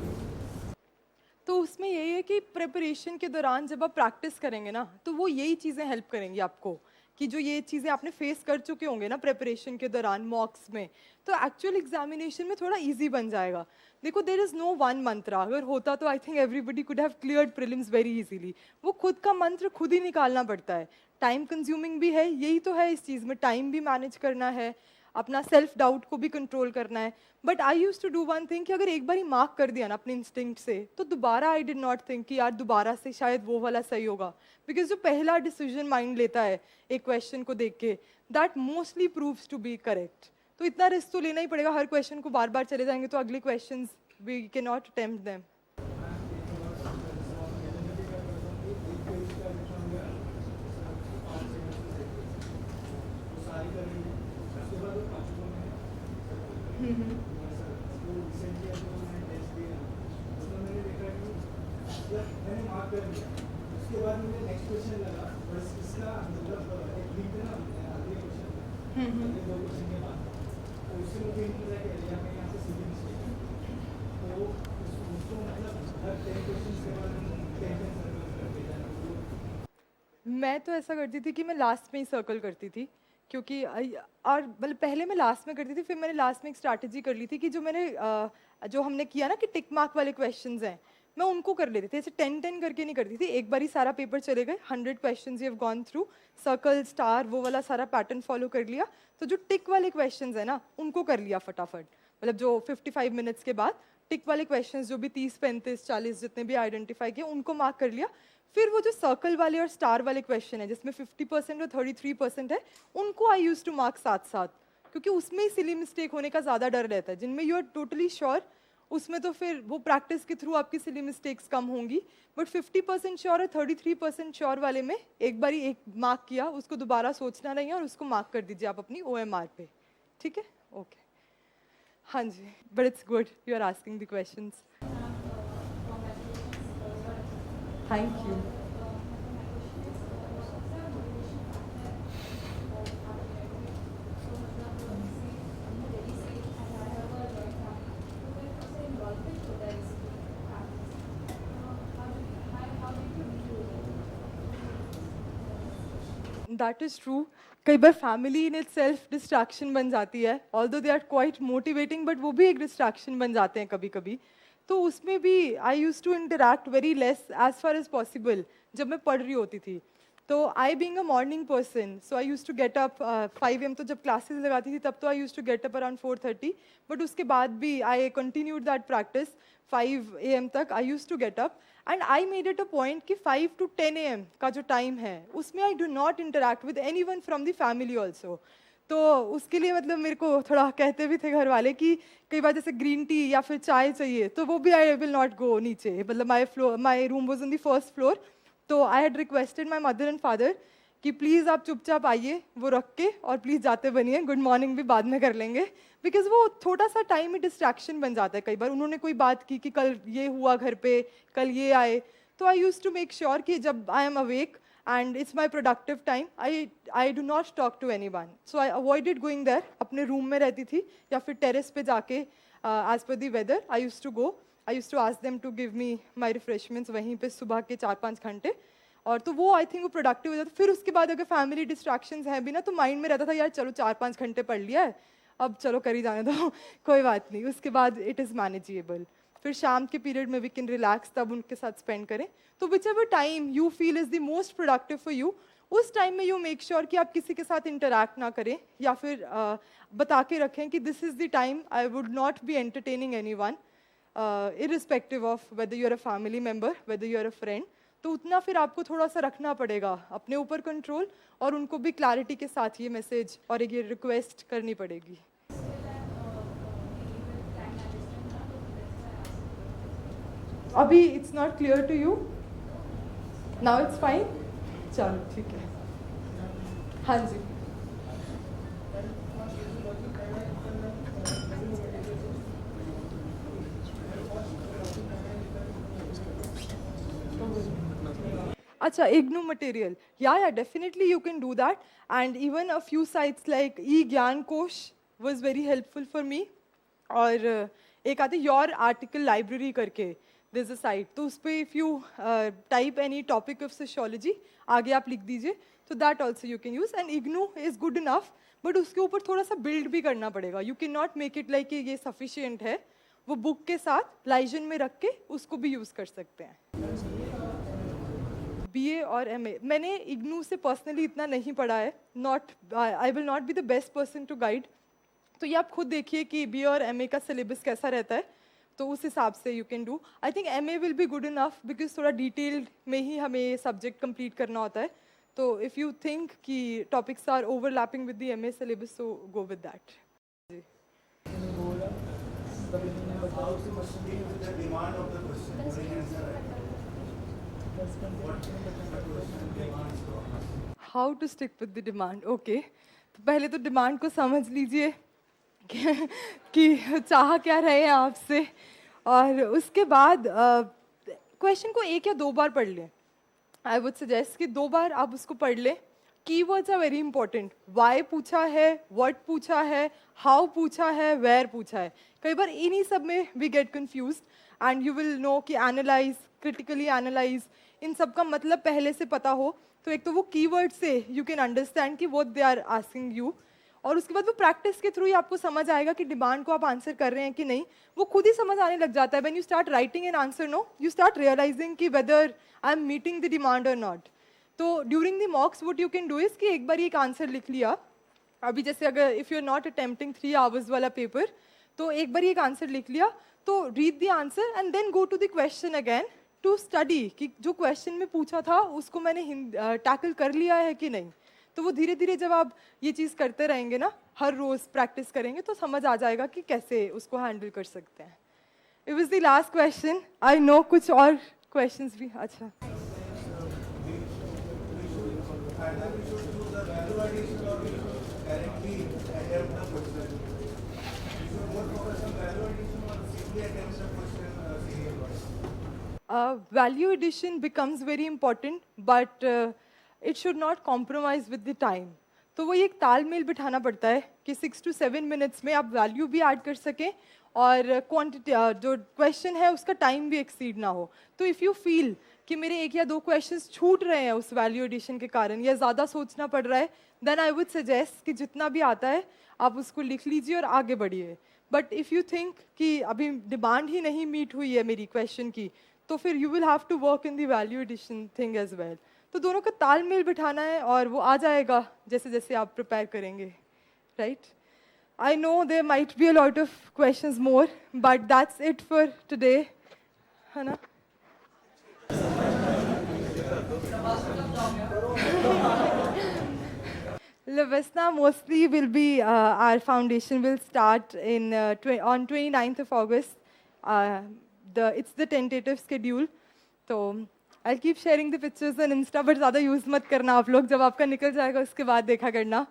तो उसमें यही है कि प्रिपरेशन के दौरान जब आप प्रैक्टिस करेंगे ना, तो वो यही चीज़ें हेल्प करेंगी आपको कि जो ये चीज़ें आपने फेस कर चुके होंगे ना प्रिपरेशन के दौरान मॉक्स में, तो एक्चुअल एग्जामिनेशन में थोड़ा इजी बन जाएगा। देखो देयर इज़ नो वन मंत्र, अगर होता तो I think everybody could have cleared prelims very easily. वो खुद का मंत्र खुद ही निकालना पड़ता है, टाइम कंज्यूमिंग भी है, यही तो है इस चीज़ में, टाइम भी मैनेज करना है, अपना सेल्फ डाउट को भी कंट्रोल करना है। But I use to do one thing कि अगर एक बार ही मार्क कर दिया ना अपने इंस्टिंक्ट से, तो दोबारा आई डिड नॉट थिंक कि यार दोबारा से शायद वो वाला सही होगा, बिकॉज जो पहला डिसीजन माइंड लेता है एक क्वेश्चन को देख के, that mostly proves to be correct. तो इतना रिस्क तो लेना ही पड़ेगा, हर क्वेश्चन को बार बार चले जाएंगे तो अगले question we can not attempt them. मैंने मार्क कर दिया, उसके बाद मुझे नेक्स्ट क्वेश्चन लगा, बस इसका मतलब एक लिंक है ना अगले क्वेश्चन में, अगले दो क्वेश्चन के बाद, तो उससे मुझे इंतजार कर लिया मैं यहाँ से सीधी मिस्टेक है, तो उसको मतलब हर 10 क्वेश्चन के बाद 10 सर्कल करके जाना। मैं तो ऐसा करती थी कि मैं लास्ट में ही सर्कल करती थी, क्योंकि और मतलब पहले मैं लास्ट में करती थी, फिर मैंने लास्ट में एक स्ट्रैटेजी कर ली थी कि जो हमने किया ना कि टिक मार्क वाले क्वेश्चंस हैं, मैं उनको कर लेती थी, ऐसे 10-10 करके नहीं करती थी। एक बार ही सारा पेपर चले गए, 100 questions you have gone through, circle star वो वाला सारा पैटर्न फॉलो कर लिया। तो जो टिक वाले क्वेश्चंस है ना उनको कर लिया फटाफट, मतलब जो 55 मिनट्स के बाद टिक वाले क्वेश्चंस जो भी 30, 35, 40 जितने भी आइडेंटिफाई किए उनको मार्क कर लिया। फिर वो जो सर्कल वाले और स्टार वाले क्वेश्चन है जिसमें 50% और 33% है, उनको आई यूज टू मार्क साथ साथ, क्योंकि उसमें ही सिली मिस्टेक होने का ज़्यादा डर रहता है। जिनमें यू आर टोटली श्योर उसमें तो फिर वो प्रैक्टिस के थ्रू आपकी सिली मिस्टेक्स कम होंगी, बट 50% श्योर और 33% श्योर वाले में एक बारी एक मार्क किया, उसको दोबारा सोचना नहीं है और उसको मार्क कर दीजिए आप अपनी OMR पे, ठीक है? ओके, हाँ जी, but it's good you are asking the questions. Thank you. That is true. कई बार family in itself distraction बन जाती है, although they are quite motivating, but वो भी एक डिस्ट्रैक्शन बन जाते हैं कभी कभी। तो उसमें भी I use to interact very less as far as possible जब मैं पढ़ रही होती थी। तो I being a morning person, so I use to get up 5 AM, तो जब क्लासेस लगाती थी तब तो I use to get up around 4:30, but उसके बाद भी I continued that practice 5 AM तक I use to get up. And I made it a point कि 5 to 10 AM का जो टाइम है उसमें I do not interact with any one from the family also. तो उसके लिए मतलब मेरे को थोड़ा कहते भी थे घर वाले कि कई बार जैसे ग्रीन टी या फिर चाय चाहिए तो वो भी आई विल नॉट गो नीचे, मतलब my room was on the first floor. तो I had requested my mother and father कि प्लीज़ आप चुपचाप आइए वो रख के, और प्लीज़ जाते बनिए, गुड मॉर्निंग भी बाद में कर लेंगे, बिकॉज वो थोड़ा सा टाइम ही डिस्ट्रैक्शन बन जाता है। कई बार उन्होंने कोई बात की कि कल ये हुआ घर पे, कल ये आए, तो I use to make sure कि जब I am awake and it's my productive time, I do not talk to anyone, so I avoided going there। अपने रूम में रहती थी या फिर टेरेस पे जाके as per the weather I used to go, I used to ask them to give me my refreshments वहीं पे सुबह के 4-5 घंटे, और तो वो आई थिंक वो प्रोडक्टिव हो जाता। फिर उसके बाद अगर फैमिली डिस्ट्रैक्शंस हैं भी ना तो माइंड में रहता था यार चलो 4-5 घंटे पढ़ लिया है, अब चलो कर ही जाने दो कोई बात नहीं, उसके बाद इट इज़ मैनेजेबल। फिर शाम के पीरियड में वी कैन रिलैक्स, तब उनके साथ स्पेंड करें। तो which ever time you feel is the most productive for you, उस टाइम में यू मेक श्योर कि आप किसी के साथ इंटरैक्ट ना करें, या फिर बता के रखें कि this is the time I would not be entertaining any one, irrespective of whether you are a family member, whether you are a friend. तो उतना फिर आपको थोड़ा सा रखना पड़ेगा अपने ऊपर कंट्रोल, और उनको भी क्लैरिटी के साथ ये मैसेज और ये रिक्वेस्ट करनी पड़ेगी। अभी it's not clear to you, now it's fine, चलो ठीक है, हाँ जी। अच्छा, इग्नू मटेरियल, या definitely you can do that, and even a few sites like Gyan Kosh was very helpful for me, और एक आती योर आर्टिकल लाइब्रेरी करके दिस अ साइट, तो उस पर if you type any topic of sociology आगे आप लिख दीजिए, तो that also you can use, and IGNOU is good enough, but उसके ऊपर थोड़ा सा बिल्ड भी करना पड़ेगा। You can not make it like ये सफिशियंट है, वो बुक के साथ लाइजन में रख के उसको भी यूज़ कर सकते हैं। BA और MA मैंने इग्नू से पर्सनली इतना नहीं पढ़ा है, I will not be the best person to guide, तो ये आप खुद देखिए कि BA और MA का सिलेबस कैसा रहता है, तो उस हिसाब से you can do. I think MA will be good enough, because थोड़ा डिटेल्ड में ही हमें सब्जेक्ट कंप्लीट करना होता है, तो इफ़ यू थिंक कि topics are overlapping with the MA syllabus, so go with that. How to stick with the demand, okay, तो पहले तो डिमांड को समझ लीजिए कि चाह क्या रहे हैं आपसे, और उसके बाद क्वेश्चन को 1 या 2 बार पढ़ लें। आई वुड सजेस्ट कि 2 बार आप उसको पढ़ लें। Keywords are very important, why पूछा है, व्हाट पूछा है, हाउ पूछा है, वेयर पूछा है, कई बार इन्हीं सब में we get confused, and you will know कि एनालाइज, क्रिटिकली एनालाइज, इन सब का मतलब पहले से पता हो, तो एक तो वो कीवर्ड से यू कैन अंडरस्टैंड कि what they are asking you, और उसके बाद वो प्रैक्टिस के थ्रू ही आपको समझ आएगा कि डिमांड को आप आंसर कर रहे हैं कि नहीं, वो खुद ही समझ आने लग जाता है। When you start writing an answer no, you start realising कि whether I am meeting the demand और नॉट। तो during the mocks what you can do is कि एक बार एक आंसर लिख लिया, अभी जैसे अगर if you are not attempting 3 hours वाला पेपर, तो एक बार एक आंसर लिख लिया, तो read the answer and then go to the question again to study कि जो क्वेश्चन में पूछा था उसको मैंने टैकल कर लिया है कि नहीं. तो वो धीरे धीरे जब आप ये चीज़ करते रहेंगे ना, हर रोज़ प्रैक्टिस करेंगे तो समझ आ जाएगा कि कैसे उसको हैंडल कर सकते हैं. It was the last question. I know कुछ और क्वेश्चंस भी. अच्छा, either we should do the value addition or we should directly attempt the question. We should more focus on value addition or simply attempt the question serial wise. Value addition becomes very important, but it should not compromise with the time. तो वो एक तालमेल बिठाना पड़ता है कि 6 to 7 minutes में आप वैल्यू भी ऐड कर सकें और क्वांटिटी जो क्वेश्चन है उसका टाइम भी एक्सीड ना हो. तो इफ़ यू फील कि मेरे 1 या 2 क्वेश्चंस छूट रहे हैं उस वैल्यू एडिशन के कारण या ज़्यादा सोचना पड़ रहा है, देन आई वुड सजेस्ट कि जितना भी आता है आप उसको लिख लीजिए और आगे बढ़िए. बट इफ़ यू थिंक कि अभी डिमांड ही नहीं मीट हुई है मेरी क्वेश्चन की, तो फिर you will have to work in the value addition thing as well. तो दोनों का तालमेल बिठाना है और वो आ जाएगा जैसे जैसे आप प्रिपेयर करेंगे. Right? I know there might be a lot of questions more, but that's it for today. Hana? Lavasna mostly will be our foundation will start in on 29th of August. It's the tentative schedule. So I'll keep sharing the pictures on Insta, but ज़्यादा use मत करना आप लोग. जब आपका निकल जाएगा उसके बाद देखा करना.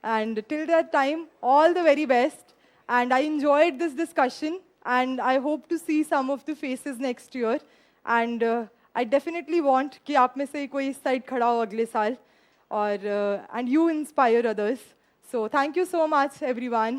And till that time, all the very best. And I enjoyed this discussion. And I hope to see some of the faces next year. And I definitely want कि आप में से कोई इस side खड़ा हो अगले साल. और and you inspire others. So thank you so much, everyone.